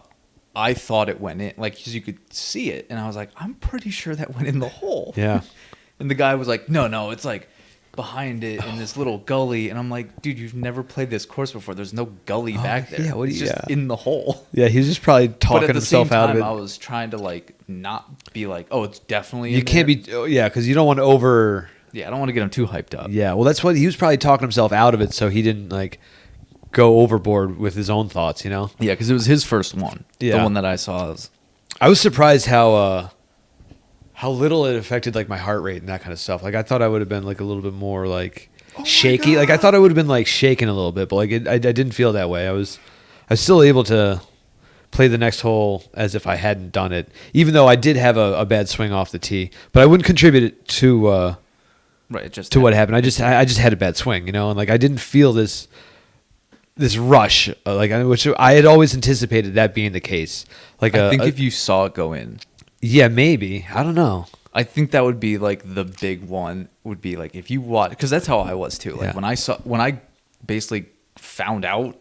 I thought it went in, like 'cause you could see it, and I was like, I'm pretty sure that went in the hole. Yeah. And the guy was like, no, it's like behind it in this little gully, and I'm like, dude, you've never played this course before. There's no gully back there. yeah, what do it's you- just in the hole. Yeah, he's just probably But talking at the same himself out time, of it. I was trying to like not be like, oh, it's definitely. You in can't there. be, because you don't want to over. Yeah, I don't want to get him too hyped up. Yeah, well, that's what he was probably talking himself out of it, so he didn't like go overboard with his own thoughts. Yeah, because it was his first one. Yeah. The one that I saw was. I was surprised how little it affected like my heart rate and that kind of stuff. Like I thought I would have been like a little bit more like shaky. Like I thought I would have been like shaking a little bit, but like I didn't feel that way. I was still able to play the next hole as if I hadn't done it, even though I did have a bad swing off the tee. But I wouldn't contribute it to Right, just to what happened. I just had a bad swing, and like I didn't feel this rush, which I had always anticipated that being the case. Like I think if you saw it go in, yeah, maybe, I don't know. I think that would be like the big one. Would be like if you watch, because that's how I was too. Like Yeah. when I basically found out,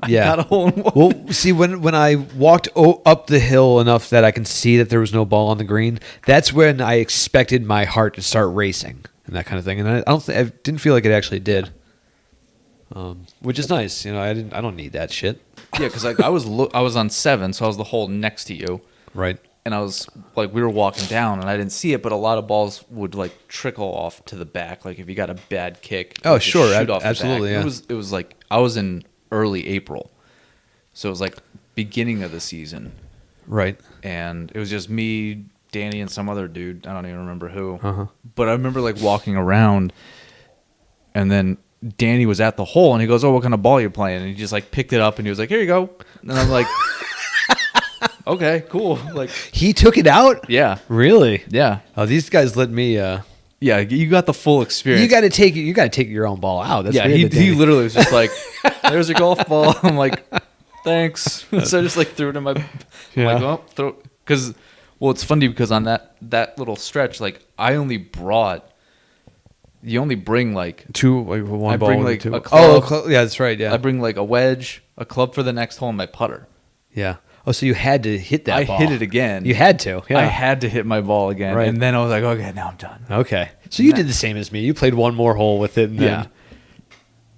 I Yeah. got a hole in one. Well, see, when I walked up the hill enough that I can see that there was no ball on the green, that's when I expected my heart to start racing and that kind of thing. And I didn't feel like it actually did, which is nice. I don't need that shit. Yeah, because like I was on 7, so I was the hole next to you, Right. and I was like we were walking down, and I didn't see it, but a lot of balls would like trickle off to the back. Like if you got a bad kick, Oh, like, just sure, shoot off the absolutely, back. yeah. It was like I was in early April, so it was like beginning of the season. Right. And it was just me, Danny, and some other dude. I don't even remember who. Uh-huh. But I remember like walking around, and then Danny was at the hole, and he goes, "Oh, what kind of ball you playing?" And he just like picked it up, and he was like, "Here you go." And I'm like, "Okay, cool." Like, He took it out. yeah, Really? yeah, Oh, these guys let me. yeah. You got the full experience. You got to take your own ball out. That's yeah, weird he that Danny- literally was just like, "There's your golf ball." I'm like, "Thanks." So I just like threw it in my. I'm Yeah. like, "Oh, throw." Because, well, it's funny because on that little stretch, like I only brought. You only bring like two, like, one I ball bring, and like, two. a club. Yeah, that's right. Yeah, I bring like a wedge, a club for the next hole, and my putter. yeah. Oh, so you had to hit that I ball. hit it again. You had to. Yeah. I had to hit my ball again, Right. and then I was like, okay, now I'm done. Okay. So you did the same as me. You played one more hole with it, and Yeah.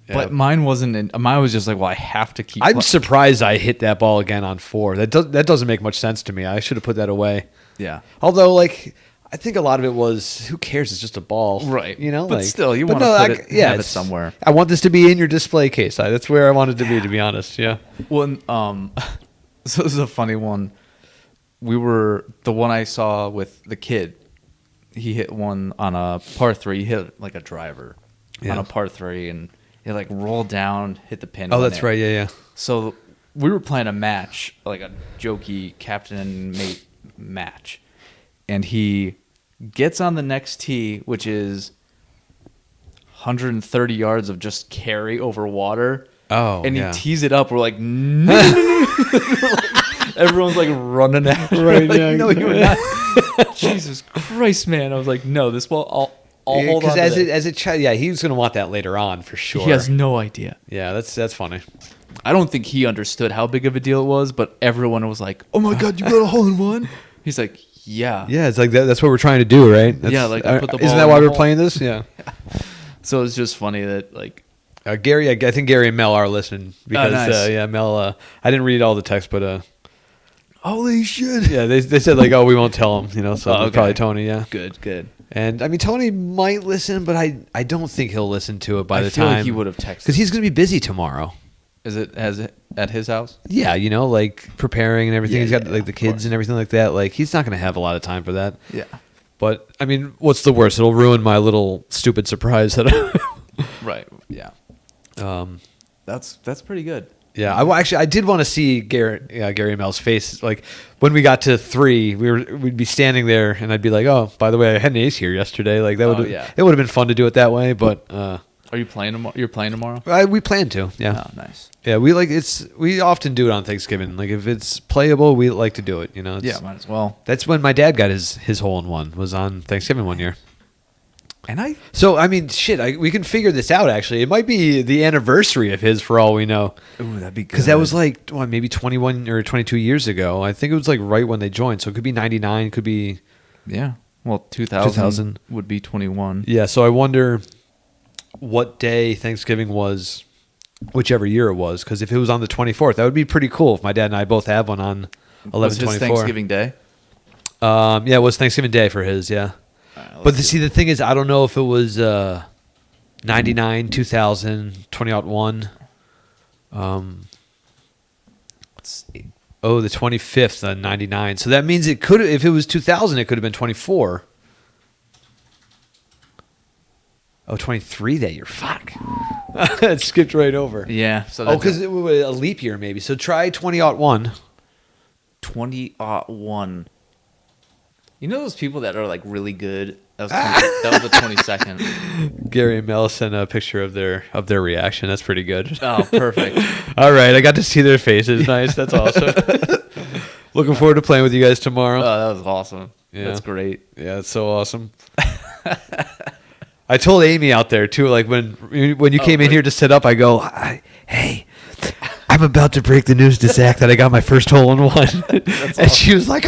then. But mine wasn't. Mine was just like, well, I have to keep. I'm surprised I hit that ball again on 4. That doesn't make much sense to me. I should have put that away. Yeah. Although, like, I think a lot of it was, who cares? It's just a ball, Right. But But still, you wanna put it- have it somewhere. I want this to be in your display case. That's where I want it to be. To be honest, yeah. Well, so this is a funny one. The one I saw with the kid. He hit one on a par 3. He hit like a driver on a par 3, and it like rolled down, hit the pin. Oh, went that's in. right. Yeah, yeah. So we were playing a match, like a jokey captain and mate match, and he gets on the next tee, which is 130 yards of just carry over water. Oh, and he yeah. tees it up. We're like, no. Everyone's like running out. Right, Like, yeah, no, you were not. Jesus Christ, man! I was like, no, this ball. I'll hold on. Because to that. as a child, yeah, he was going to want that later on for sure. He has no idea. Yeah, that's funny. I don't think he understood how big of a deal it was, but everyone was like, "Oh my god, you got a hole in one!" He's like, "Yeah." Yeah, it's like that's what we're trying to do, right? That's, Yeah, like, I put the isn't ball that in why the we're hole. playing this? Yeah. So it's just funny that like, Gary, I think Gary and Mel are listening because nice. yeah, Mel. I didn't read all the text, but holy shit! yeah, they said like, oh, we won't tell him, so Oh, okay. probably Tony, yeah. Good. And I mean, Tony might listen, but I don't think he'll listen to it by I the feel time like he would have texted. because he's going to be busy tomorrow. Is it at his house? Yeah, like preparing and everything. Yeah, He's got yeah, like the of kids course. and everything like that. Like he's not going to have a lot of time for that. Yeah. But I mean, what's the worst? It'll ruin my little stupid surprise that. Right. Yeah. That's pretty good. Yeah, I did want to see Gary Mel's face. Like when we got to 3, we'd be standing there, and I'd be like, "Oh, by the way, I had an ace here yesterday." Like that would it would have been fun to do it that way. But are you playing tomorrow? You're playing tomorrow? We plan to. Yeah. Oh, nice. Yeah, we often do it on Thanksgiving. Like if it's playable, we like to do it. You know. Yeah, might as well. That's when my dad got his hole-in-one was on Thanksgiving one year. And So, I mean, shit, we can figure this out, actually. It might be the anniversary of his, for all we know. Ooh, that'd be good. Because that was like, maybe 21 or 22 years ago. I think it was like right when they joined. So it could be 99, could be... Yeah. Well, 2000 would be 21. Yeah, so I wonder what day Thanksgiving was, whichever year it was. Because if it was on the 24th, that would be pretty cool if my dad and I both have one on 11/24. Was his Thanksgiving Day? Yeah, it was Thanksgiving Day for his, yeah. But the thing is, I don't know if it was 99, 2000, 2001. Let's see. Oh, the 25th, 99. So that means it could, if it was 2000, it could have been 24. Oh, 23 that year. Fuck. It skipped right over. Yeah. So Because it was a leap year, maybe. So try 2001. 2001. You know those people that are like really good? That was the 22nd. Gary and Mel sent a picture of their reaction. That's pretty good. Oh, perfect. All right, I got to see their faces. Nice. That's awesome. Looking forward to playing with you guys tomorrow. Oh, that was awesome. Yeah. That's great. Yeah, it's so awesome. I told Amy out there too, like when you came in here to set up, I go, "Hey, I'm about to break the news to Zach that I got my first hole in one," and awesome. she was like,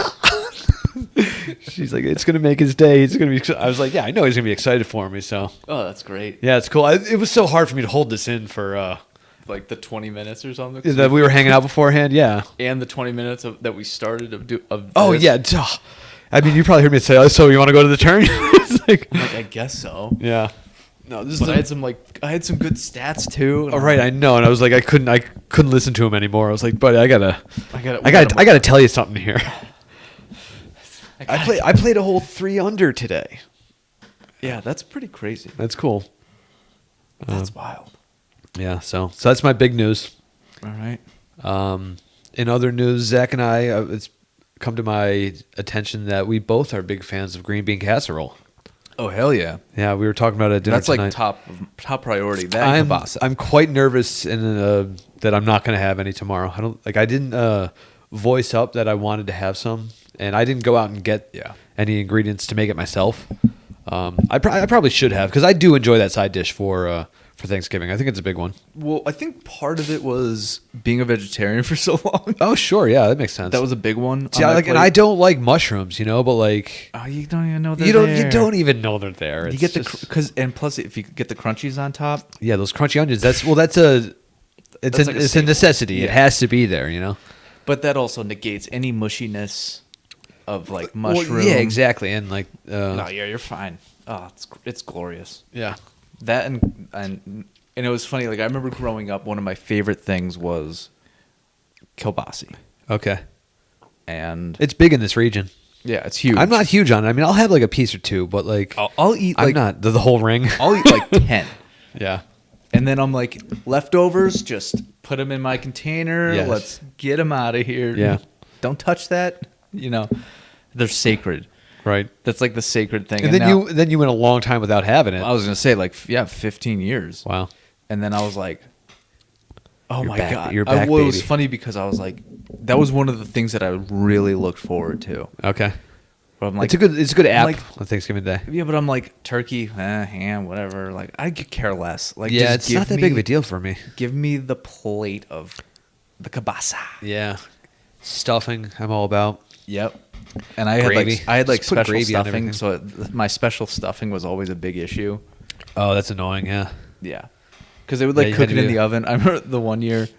she's like, "It's gonna make his day. He's gonna be." I was like, "Yeah, I know he's gonna be excited for me." So, Oh, that's great. yeah, it's cool. It was so hard for me to hold this in for Like the 20 minutes or something. that we were hanging out beforehand. Yeah. And the 20 minutes that we started of Oh this. yeah. Duh. I mean, you probably heard me say, "Oh, so you want to go to the turn?" It's like, I'm like, I guess so. yeah. No, this But is. I had some good stats too. Oh, right, I know, and I was like, I couldn't listen to him anymore. I was like, buddy, I gotta tell you something here. I played a whole 3 under today. Yeah, that's pretty crazy. That's cool. That's wild. Yeah, so that's my big news. All right. In other news, Zach and I, it's come to my attention that we both are big fans of green bean casserole. Oh hell yeah! Yeah, we were talking about it at dinner That's like tonight. top priority. That and kielbasa. I'm quite nervous that I'm not going to have any tomorrow. I didn't voice up that I wanted to have some, and I didn't go out and get any ingredients to make it myself. I probably should have, because I do enjoy that side dish for Thanksgiving. I think it's a big one. Well, I think part of it was being a vegetarian for so long. Oh sure, yeah, that makes sense. That was a big one. See, and I don't like mushrooms, but like, oh, you don't even know they're you there. don't even know they're there. You get and plus if you get the crunchies on top, yeah, those crunchy onions. It's a necessity. Yeah. It has to be there, But that also negates any mushiness of like mushroom. Well, yeah, exactly, and like, no, yeah, you're fine. Oh, it's glorious. Yeah. That and it was funny. Like I remember growing up, one of my favorite things was kielbasa. Okay. And it's big in this region. Yeah, it's huge. I'm not huge on it. I mean, I'll have like a piece or two, but like I'll eat like I'm not the whole ring. I'll eat like 10. Yeah. And then I'm like, leftovers, just put them in my container. Yes. Let's get them out of here. Yeah. Don't touch that. They're sacred. Right. That's like the sacred thing. And then you went a long time without having it. I was gonna say 15 years. Wow. And then I was like, oh You're my back. God. You're back, Well, it was baby. funny because I was like, that was one of the things that I really looked forward to. Okay. But I'm like, it's a good app like, on Thanksgiving Day. yeah, but I'm like, turkey, ham, whatever. Like, I could care less. Like, Yeah, just it's not that big of a deal for me. Give me the plate of the kielbasa. Yeah. Stuffing, I'm all about. Yep. And I Gravy. had like Just put special gravy on stuffing, everything. so my special stuffing was always a big issue. Oh, that's annoying. Yeah. Yeah, because they would like you cook had it to in the oven. I remember the one year,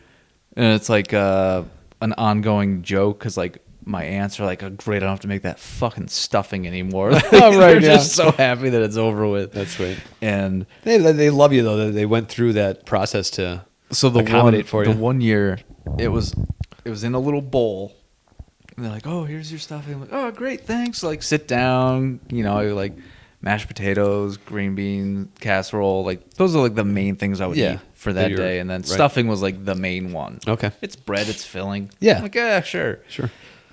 and it's like an ongoing joke because like my aunts are like, "Oh, great, I don't have to make that fucking stuffing anymore." Right, They're yeah. just so happy that it's over with. That's sweet. And They love you though. That they went through that process to so accommodate for you. The one year, it was in a little bowl, And they're like, "Oh, here's your stuffing." I'm like, "Oh, great, thanks." Like, sit down. Like mashed potatoes, green bean casserole. Like, those are like the main things I would Yeah. eat for That that you're- day. And then right. stuffing was like the main one. Okay. It's bread. It's filling. Yeah. I'm like, yeah, sure. Sure.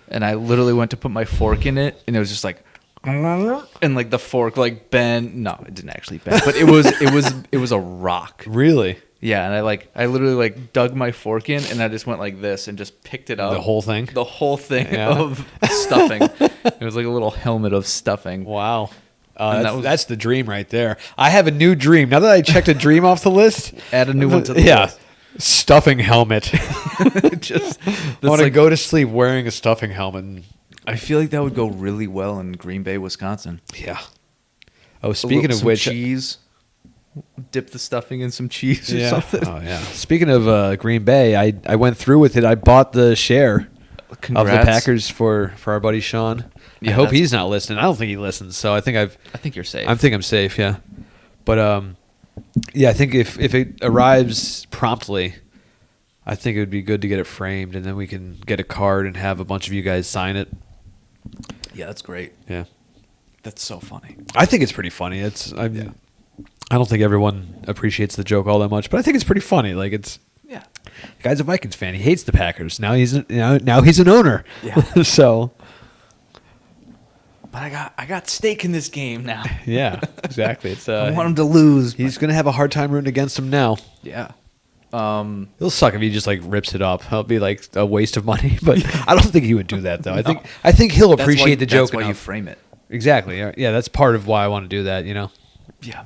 And I literally went to put my fork in it, and it was just like, and like the fork like bent. No, it didn't actually bend, but it was a rock. Really? Yeah, and I literally like dug my fork in, and I just went like this and just picked it up. The whole thing? The whole thing Yeah. of stuffing. It was like a little helmet of stuffing. Wow. And That's the dream right there. I have a new dream. Now that I checked a dream off the list, Add a new one to the yeah, list. stuffing helmet. Just I want to go to sleep wearing a stuffing helmet. I feel like that would go really well in Green Bay, Wisconsin. Yeah. Oh, speaking of Some which, cheese. Dip the stuffing in some cheese or yeah. something. Oh yeah. Speaking of Green Bay, I went through with it. I bought the share Congrats. of the Packers for our buddy Sean. I Yeah, hope that's- he's not listening. I don't think he listens, so I think you're safe. I'm safe. Yeah, but yeah, I think if it arrives promptly, I think it would be good to get it framed, and then we can get a card and have a bunch of you guys sign it. Yeah, that's great. Yeah, That's so funny. I think it's pretty funny. I don't think everyone appreciates the joke all that much, but I think it's pretty funny. Like it's. Yeah. The guy's a Vikings fan. He hates the Packers. Now he's an owner. Yeah. So But I got stake in this game now. yeah, exactly. It's I want him to lose. he's gonna have a hard time rooting against him now. Yeah. It'll suck if he just like rips it up. It'll be like a waste of money. But I don't think he would do that though. I think he'll appreciate the joke That's why you enough. frame it. Exactly. Yeah, that's part of why I want to do that. Yeah,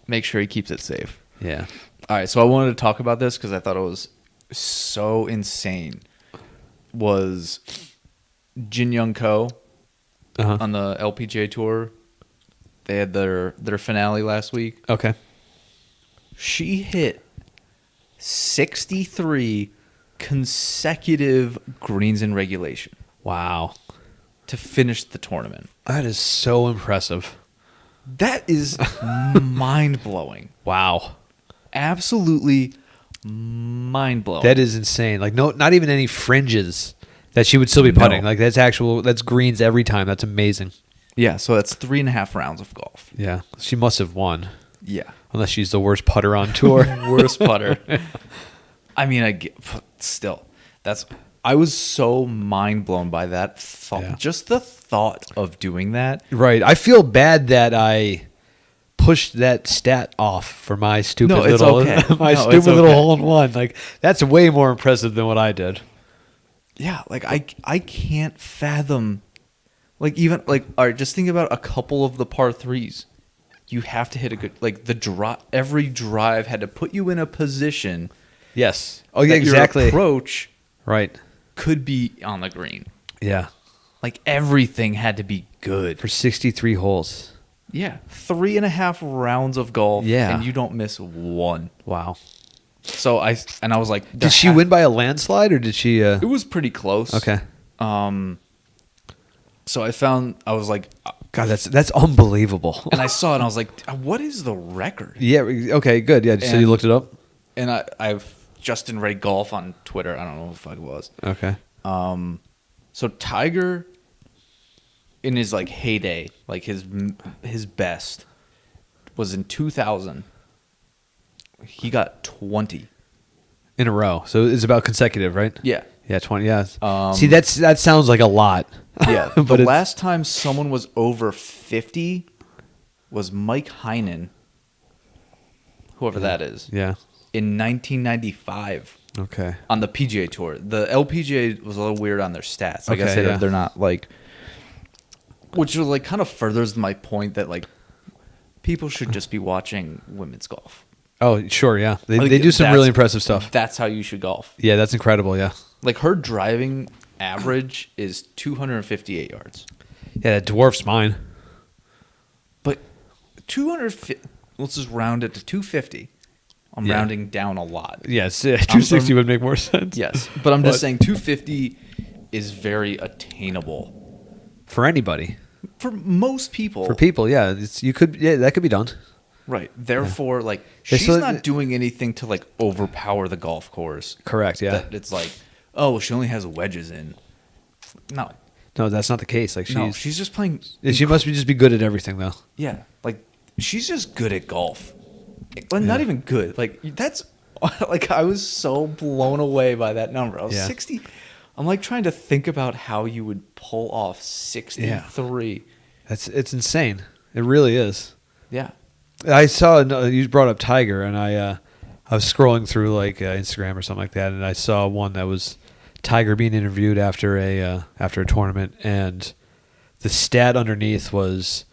make sure he keeps it safe. Yeah. All right, so I wanted to talk about this because I thought it was so insane. Was Jin Young Ko Uh-huh. on the LPGA tour? They had their finale last week. Okay. She hit 63 consecutive greens in regulation Wow. to finish the tournament. That is so impressive. That is mind-blowing. Wow. Absolutely mind-blowing. That is insane. Like not even any fringes that she would still be putting. No. Like that's greens every time. That's amazing. Yeah, so that's 3.5 rounds of golf. Yeah. She must have won. Yeah. Unless she's the worst putter on tour. Worst putter. I mean, I was so mind blown by that thought. Yeah. Just the thought of doing that. Right. I feel bad that I pushed that stat off for my stupid No, it's little okay. my No, stupid it's little okay. hole in one. Like that's way more impressive than what I did. Yeah, like I can't fathom. Like even like all right, just think about a couple of the par threes. You have to hit a good every drive had to put you in a position. Yes. Oh yeah, that exactly. Your approach Right. could be on the green. Yeah. Like everything had to be good. For 63 holes. Yeah, 3.5 rounds of golf. Yeah. And you don't miss one. Wow. So I was like, Did she win by a landslide or did she It was pretty close. Okay. So I was like, God, that's unbelievable. and I saw it and I was like, what is the record? Yeah, okay, good. Yeah, so you And- looked it up? And I've Justin Ray Golf on Twitter. I don't know who the fuck it was. Okay. So Tiger, in his like heyday, like his best, was in 2000. He got 20. In a row. So it's about consecutive, right? Yeah. Yeah, 20. Yeah. See, that sounds like a lot. Yeah. But The it's- last time someone was over 50 was Mike Heinen, whoever that is, Yeah. in 1995 Okay. on the PGA Tour. The LPGA was a little weird on their stats. I guess Okay, yeah. they're not like, which was like kind of furthers my point that like people should just be watching women's golf. Oh, sure, yeah. They Like, do some that's- really impressive stuff. That's how you should golf. Yeah, that's incredible, yeah. Like her driving average is 258 yards. Yeah, that dwarfs mine. But 250, let's just round it to 250. I'm Yeah. rounding down a lot. Yes, 260 would make more sense. Yes, but I'm just But- saying 250 is very attainable For anybody. for most people. For people, yeah. That could be done. Right. Therefore, like They she's still- not doing anything to like overpower the golf course. Correct, yeah. That it's like, oh, she only has wedges in. No, No, that's not the case. Like she's just playing. she must be just be good at everything though. Yeah, like she's just good at golf. Well, not even good. Like that's like I was so blown away by that number. I was 60. I'm like trying to think about how you would pull off 63. It's insane. It really is. Yeah. I saw you brought up Tiger, and I was scrolling through like Instagram or something like that, and I saw one that was Tiger being interviewed after a tournament, and the stat underneath was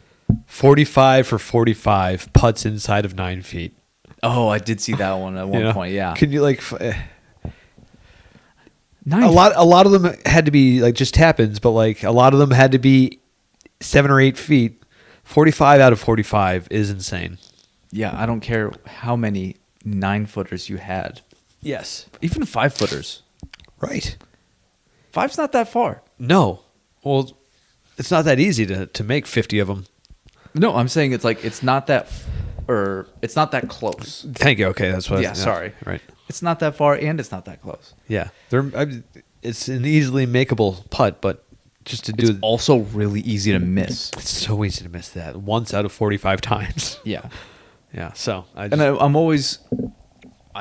45 for 45 putts inside of 9 feet. Oh, I did see that one at one point. Yeah. Can you like? A lot of them had to be like just tap-ins, but like a lot of them had to be 7 or 8 feet. 45 out of 45 is insane. Yeah, I don't care how many 9-footers you had. Yes. Even 5-footers. Right. 5's not that far. No. Well, it's not that easy to make 50 of them. No, I'm saying it's like it's not that it's not that close. Thank you. Okay, that's what. Sorry. Right. It's not that far and it's not that close. Yeah. It's an easily makeable putt, but just to do it's also really easy to miss. It's so easy to miss that once out of 45 times. Yeah. Yeah. So I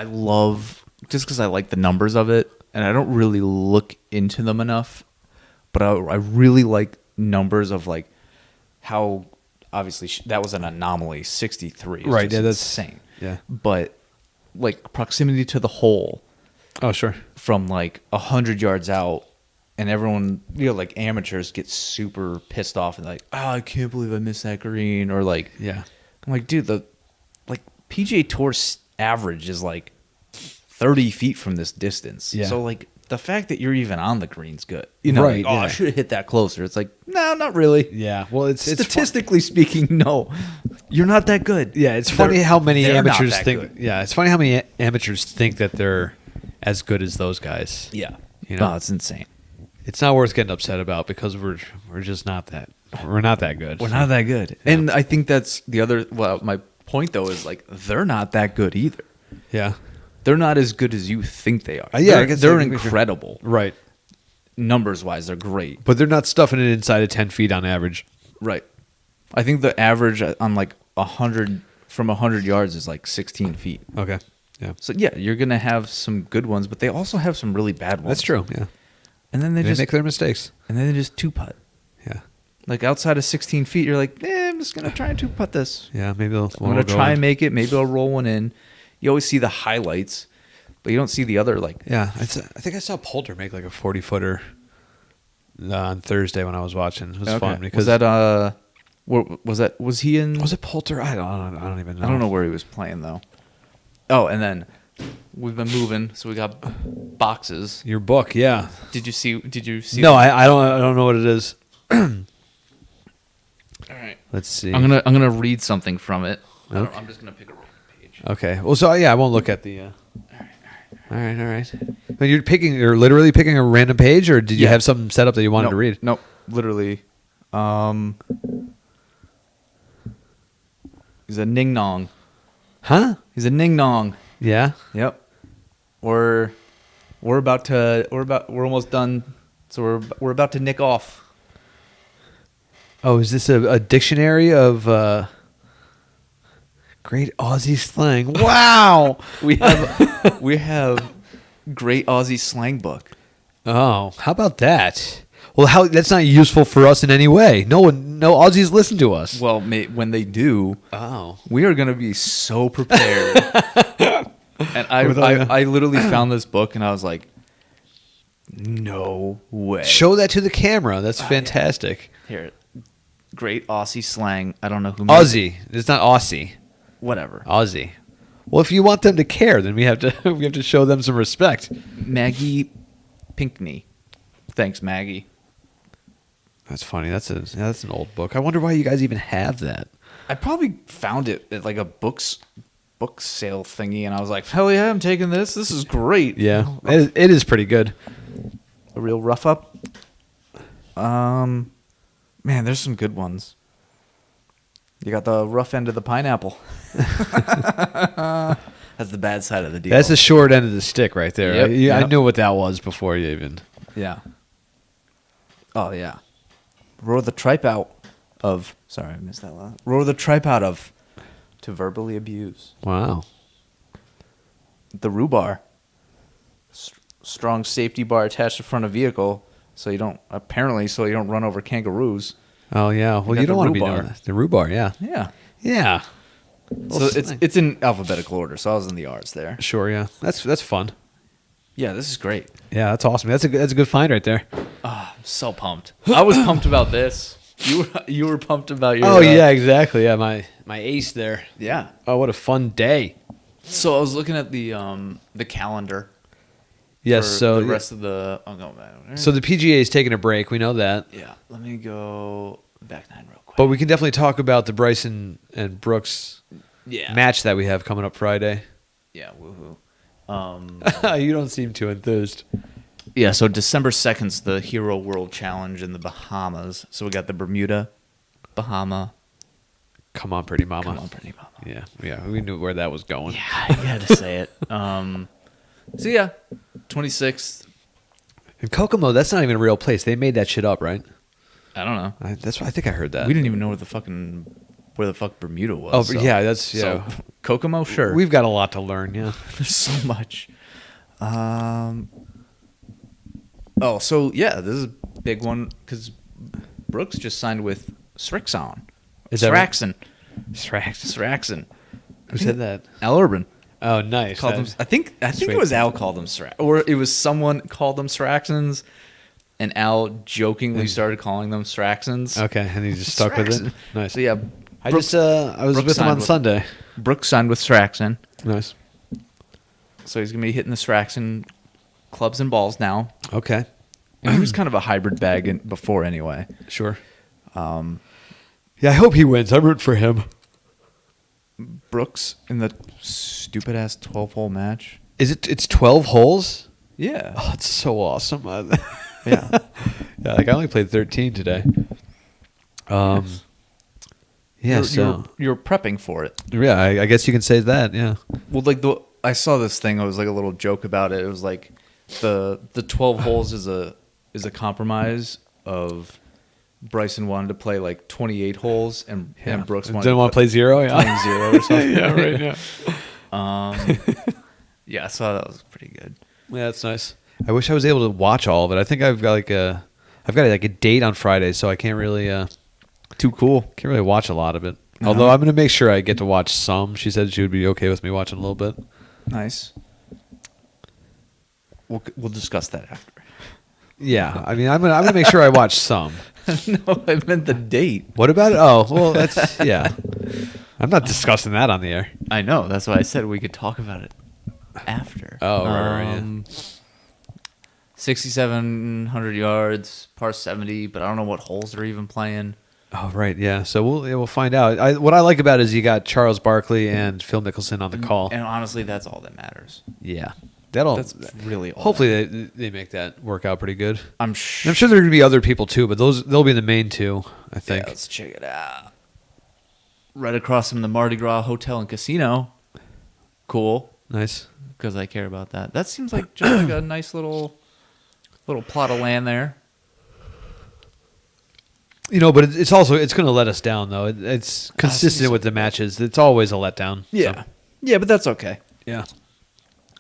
love just because I like the numbers of it, and I don't really look into them enough, but I really like numbers of like how obviously that was an anomaly 63. Right. Yeah, that's insane. Yeah. But like proximity to the hole. Oh, sure. From like 100 yards out, and everyone, like amateurs get super pissed off and like, oh, I can't believe I missed that green, or like, yeah, I'm like, dude, the like PGA Tour average is like 30 feet from this distance. Yeah. So like the fact that you're even on the green's good. Right. Like, I should have hit that closer. It's like, no, not really. Yeah. Well, it's statistically speaking, no, you're not that good. Yeah, it's funny how many amateurs think. Good. Yeah, it's funny how many amateurs think that they're as good as those guys. Yeah. Oh, it's insane. It's not worth getting upset about because we're just not that. We're not that good. We're not that good. Yeah. And I think that's the other. Well, my point though is like they're not that good either. Yeah. They're not as good as you think they are. Yeah, I guess they're incredible. Right. Numbers wise, they're great. But they're not stuffing it inside of 10 feet on average. Right. I think the average on like 100 from 100 yards is like 16 feet. Okay. Yeah. So yeah, you're gonna have some good ones, but they also have some really bad ones. That's true. Yeah. And then they just make their mistakes. And then they just 2-putt. Yeah. Like outside of 16 feet, you're like, I'm just gonna try and 2-putt this. Yeah, maybe I'm gonna try and make it. Maybe I'll roll one in. You always see the highlights, but you don't see the other like. Yeah, I think I saw Poulter make like a 40-footer on Thursday when I was watching. It was fun because was that was he in? Was it Poulter? I don't even know. I don't know where he was playing though. Oh, and then we've been moving, so we got boxes. Your book, yeah. Did you see? No, I don't know what it is. All right. Let's see. I'm gonna read something from it. Okay. I'm just gonna pick a page. Okay. Well, so yeah, I won't look at the. All right. But you're literally picking a random page, or did you have something set up that you wanted to read? Nope. Literally. He's a ning nong. Huh? He's a ning nong. Yeah. Yep. We're almost done. So we're about to nick off. Oh, is this a dictionary of great Aussie slang? Wow. we have great Aussie slang book. Oh, how about that? Well, that's not useful for us in any way. No Aussies listen to us. Well, when they do, oh, we are going to be so prepared. And I literally found this book and I was like, no way. Show that to the camera. That's fantastic. Yeah. Here, great Aussie slang. I don't know who. Aussie. It's not Aussie. Whatever. Aussie. Well, if you want them to care, then we have to show them some respect. Maggie Pinkney. Thanks, Maggie. That's funny. That's an old book. I wonder why you guys even have that. I probably found it at like a book sale thingy, and I was like, hell yeah, I'm taking this. This is great. Yeah, it is pretty good. A real rough up. Man, there's some good ones. You got the rough end of the pineapple. That's the bad side of the deal. That's the short end of the stick right there. Yep. I knew what that was before you even. Yeah. Oh yeah, roar the tripe out of. Sorry, I missed that last. Roar the tripe out of. To verbally abuse. Wow. The rhubar. Strong safety bar attached to front of vehicle, so you don't run over kangaroos. Oh yeah. Well, got you don't the want to be rhubar. doing that. The rhubar, yeah. Yeah. Yeah. So it's in alphabetical order. So I was in the R's there. Sure, yeah. That's fun. Yeah, this is great. Yeah, that's awesome. That's a good find right there. I'm so pumped. I was pumped about this. You were pumped about your. Oh yeah, exactly. Yeah, my ace there. Yeah. Oh, what a fun day. So I was looking at the calendar. Yes, for so the rest of the. Oh no, so the PGA is taking a break. We know that. yeah. Let me go back 9 real quick. But we can definitely talk about the Bryson and Brooks yeah. match that we have coming up Friday. Yeah. Woohoo. You don't seem too enthused. Yeah. So December 2nd's the Hero World Challenge in the Bahamas. So we got the Bermuda, Bahama. Come on, pretty mama. Come on, pretty mama. Yeah. We knew where that was going. Yeah, you had to say it. So yeah, 26th. And Kokomo, that's not even a real place. They made that shit up, right? I don't know. I think I heard that. We didn't even know where the fuck Bermuda was. Oh, so- yeah, So, Kokomo, sure. We've got a lot to learn, yeah. There's so much. Oh, so yeah, this is a big one because Brooks just signed with Srixon. Is that right? Sraxon. Sraxon. Who said that? Al Urban Oh, nice. called them. I think it was Al called them Srax, or it was someone called them Sraxons, and Al jokingly started calling them Sraxons. Okay, and he just stuck with Sraxon. it. Nice. So yeah, I was Brooks with him signed on Sunday. Brooks signed with Sraxon, Nice. so he's gonna be hitting the Sraxon clubs and balls now. Okay. And he was kind of a hybrid bag before anyway. Sure. Yeah, I hope he wins. I'm rooting for him. Brooks in the stupid ass 12-hole match. It's 12 holes? Yeah. Oh, it's so awesome. Yeah. Yeah, like I only played 13 today. Yeah, You're prepping for it. yeah, I guess you can say that, yeah. Well, like I saw this thing. It was like a little joke about it. It was like the 12 holes is a compromise of Bryson wanted to play like 28 holes and Brooks wanted Didn't want to play zero, yeah. playing zero or something. Yeah, right, yeah. Yeah, I saw that was pretty good. Yeah, that's nice. I wish I was able to watch all of it. I think I've got like a date on Friday, so I can't really Too cool. can't really watch a lot of it. No. Although I'm going to make sure I get to watch some. She said she would be okay with me watching a little bit. Nice. We'll discuss that after. Yeah, I mean, I'm gonna make sure I watch some. No, I meant the date. What about it? Oh, well, that's yeah. I'm not discussing that on the air. I know. That's why I said we could talk about it after. Oh, right, yeah. 6,700 yards, par 70, but I don't know what holes they're even playing. Oh, right, yeah. So we'll find out. What I like about it is you got Charles Barkley and Phil Mickelson on the call. And honestly, that's all that matters. Yeah, That's really all. Hopefully they make that work out pretty good. I'm I'm sure there are going to be other people too, but they'll be the main two, I think. Yeah, let's check it out. Right across from the Mardi Gras Hotel and Casino. Cool. Nice. Because I care about that. That seems like just like a nice little plot of land there. You know, but it's going to let us down though. It's consistent with the matches. It's always a letdown. Yeah. So. Yeah, but that's okay. Yeah.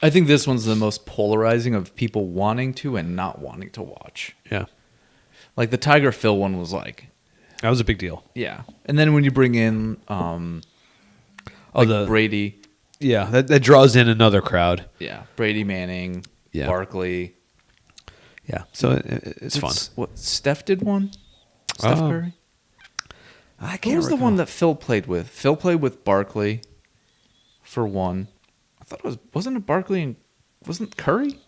I think this one's the most polarizing of people wanting to and not wanting to watch. Yeah. Like the Tiger Phil one was like, That was a big deal. yeah. And then when you bring in Brady, Yeah, that draws in another crowd. yeah, Brady Manning, Yeah. Barkley. Yeah, so it's fun. What Steph did one? Steph Oh. Curry? I Who can't was the recall. one that Phil played with? Phil played with Barkley for one. I thought wasn't it Barkley and wasn't Curry?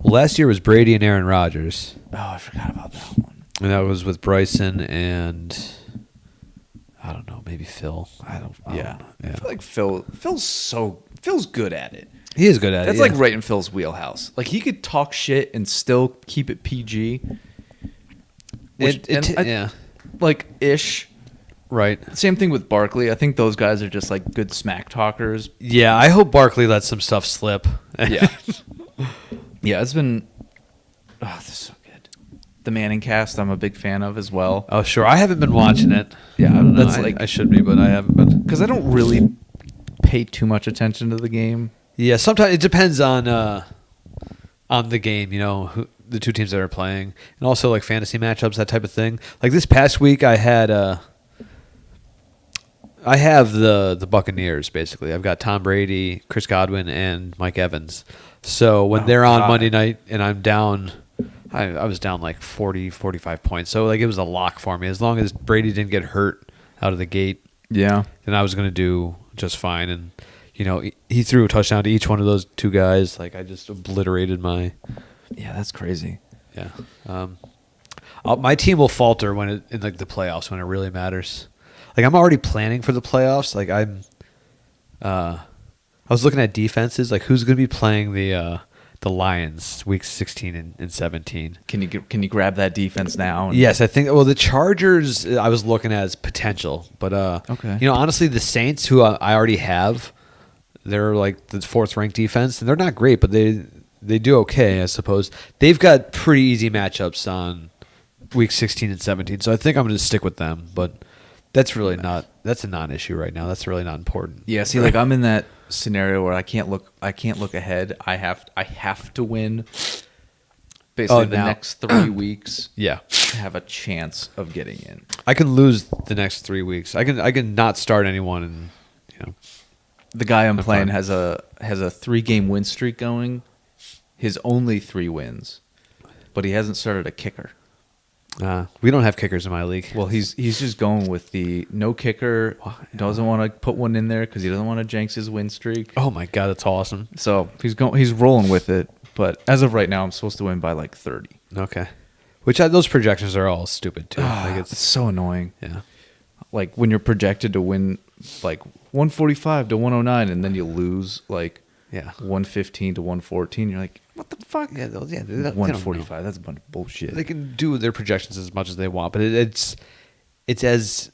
Well, last year was Brady and Aaron Rodgers, Oh, I forgot about that one. and that was with Bryson and I don't know, maybe Phil. I don't know. I feel like Phil's good at it. He is good at it. That's yeah. like right in Phil's wheelhouse. Like he could talk shit and still keep it PG. Yeah, Like ish. right. Same thing with Barkley. I think those guys are just like good smack talkers. Yeah, I hope Barkley lets some stuff slip. Yeah. Yeah, it's been this is so good. the Manning cast, I'm a big fan of as well. Oh, sure. I haven't been watching it. Yeah, I don't know. that's I should be, but I haven't been. because I don't really pay too much attention to the game. Yeah, sometimes it depends on the game, the two teams that are playing, and also like fantasy matchups, that type of thing. Like this past week, I have the Buccaneers basically. I've got Tom Brady, Chris Godwin, and Mike Evans. So when they're on Monday night and I'm down, I was down like 40, 45 points. So like it was a lock for me. As long as Brady didn't get hurt out of the gate, Yeah. then I was going to do just fine. And he threw a touchdown to each one of those two guys. Like I just obliterated my. Yeah, that's crazy. Yeah. My team will falter when in like the playoffs when it really matters. Like I'm already planning for the playoffs. Like I was looking at defenses. Like who's going to be playing the Lions weeks 16 and 17. Can you grab that defense now? Yes, I think. Well, the Chargers I was looking at as potential, but Okay. honestly, the Saints, who I already have, they're like the 4th ranked defense, and they're not great, but they do okay, I suppose. They've got pretty easy matchups on week 16 and 17, so I think I'm going to stick with them. But that's really not. That's a non-issue right now. That's really not important. Yeah, see, like I'm in that scenario where I can't look ahead. I have to win basically the next 3 weeks Yeah, to have a chance of getting in. I can lose the next 3 weeks. I can not start anyone, and The guy I'm playing fine. has a 3-game win streak going. His only 3 wins, but he hasn't started a kicker. we don't have kickers in my league. Well, he's just going with the no kicker. Doesn't want to put one in there because he doesn't want to jinx his win streak. Oh my god, that's awesome. So he's rolling with it. But as of right now, I'm supposed to win by like 30. Okay, those projections are all stupid too. Like It's so annoying. yeah. Like when you're projected to win like 145 to 109, and then you lose like Yeah. 115 to 114. You're like, what the fuck? They don't know. 145. That's a bunch of bullshit. They can do their projections as much as they want, but it's as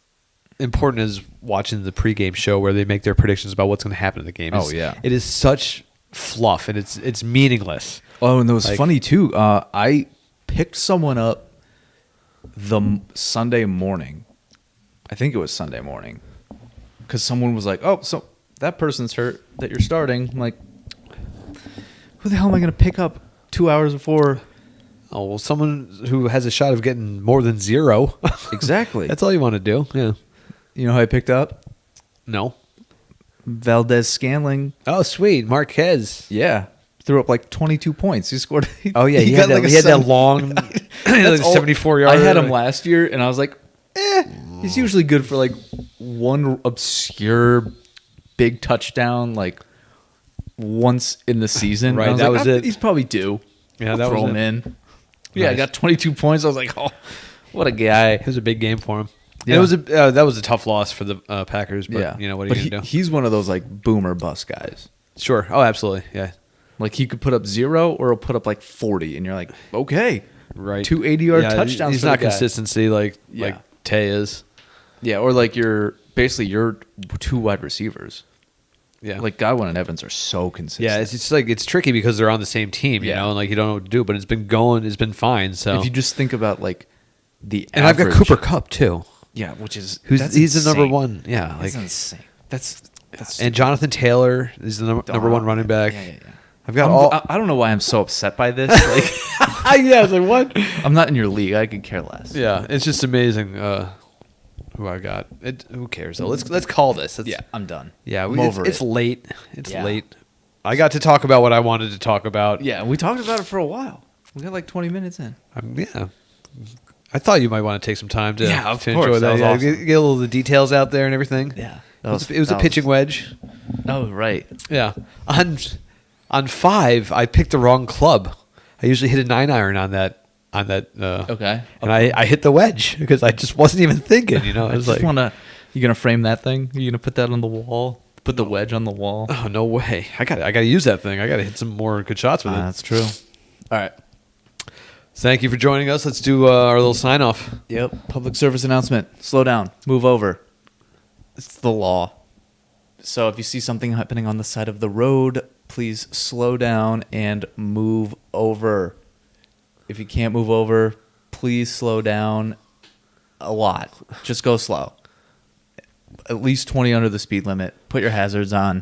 important as watching the pregame show where they make their predictions about what's going to happen in the game. Oh, yeah. It is such fluff, and it's meaningless. Oh, and it was Like- funny too. I picked someone up the Sunday morning. I think it was Sunday morning, because someone was like, "Oh, so that person's hurt that you're starting." I'm like, who the hell am I going to pick up 2 hours before? Oh, well, someone who has a shot of getting more than 0. Exactly. That's all you want to do. Yeah. You know who I picked up? No. Valdez Scanling. Oh, sweet. Marquez. Yeah. Threw up like 22 points. He scored. Oh, yeah. He got had like a that seven- long That's all- 74 yards. I had him last year, and I was like, he's usually good for like one obscure big touchdown, like once in the season. Right, And I that like, was it. He's probably due. Yeah, I'll that throw was him it. in. Yeah, I Nice. got 22 points. I was like, oh, what a guy. It was a big game for him. Yeah. It was that was a tough loss for the Packers, but Yeah. what are But you going to do? He's one of those like boomer bust guys. Sure. Oh, absolutely. Yeah. Like he could put up 0 or he'll put up like 40, and you're like, okay, Right. 2 80-yard Yeah, touchdowns. He's for not the guy. consistency like Yeah. Tay is. Yeah, or like you're 2 wide receivers. Yeah. Like Godwin and Evans are so consistent. yeah, it's just like it's tricky because they're on the same team, Yeah. and like you don't know what to do, but it's been fine. So If you just think about like the and I've got average- Cooper Kupp too. Yeah, which is He's the number one. Yeah, That's like insane. That's and Jonathan Taylor is the number one running back. Yeah. I've got all. I don't know why I'm so upset by this. Like, Yeah, I was like, what? I'm not in your league. I could care less. Yeah, it's just amazing who I got. Who cares though? Let's call this. Yeah, I'm done. Yeah, I'm over it's it. late. It's Yeah. late. I got to talk about what I wanted to talk about. Yeah, we talked about it for a while. We got like 20 minutes in. Yeah. I thought you might want to take some time to, Yeah, of to course. enjoy That that. was Yeah, awesome. get a little of the details out there and everything. Yeah, It was a pitching wedge. Oh, right. Yeah. On 5, I picked the wrong club. I usually hit a 9-iron on that. Okay. And I hit the wedge because I just wasn't even thinking. I I was just like, wanna. You gonna frame that thing? You gonna put that on the wall? Put the wedge on the wall? oh no way! I got to use that thing. I got to hit some more good shots with it. That's true. All right. Thank you for joining us. Let's do our little sign off. Yep. Public service announcement. Slow down. Move over. It's the law. So if you see something happening on the side of the road, please slow down and move over. If you can't move over, please slow down a lot. Just go slow. At least 20 under the speed limit. Put your hazards on.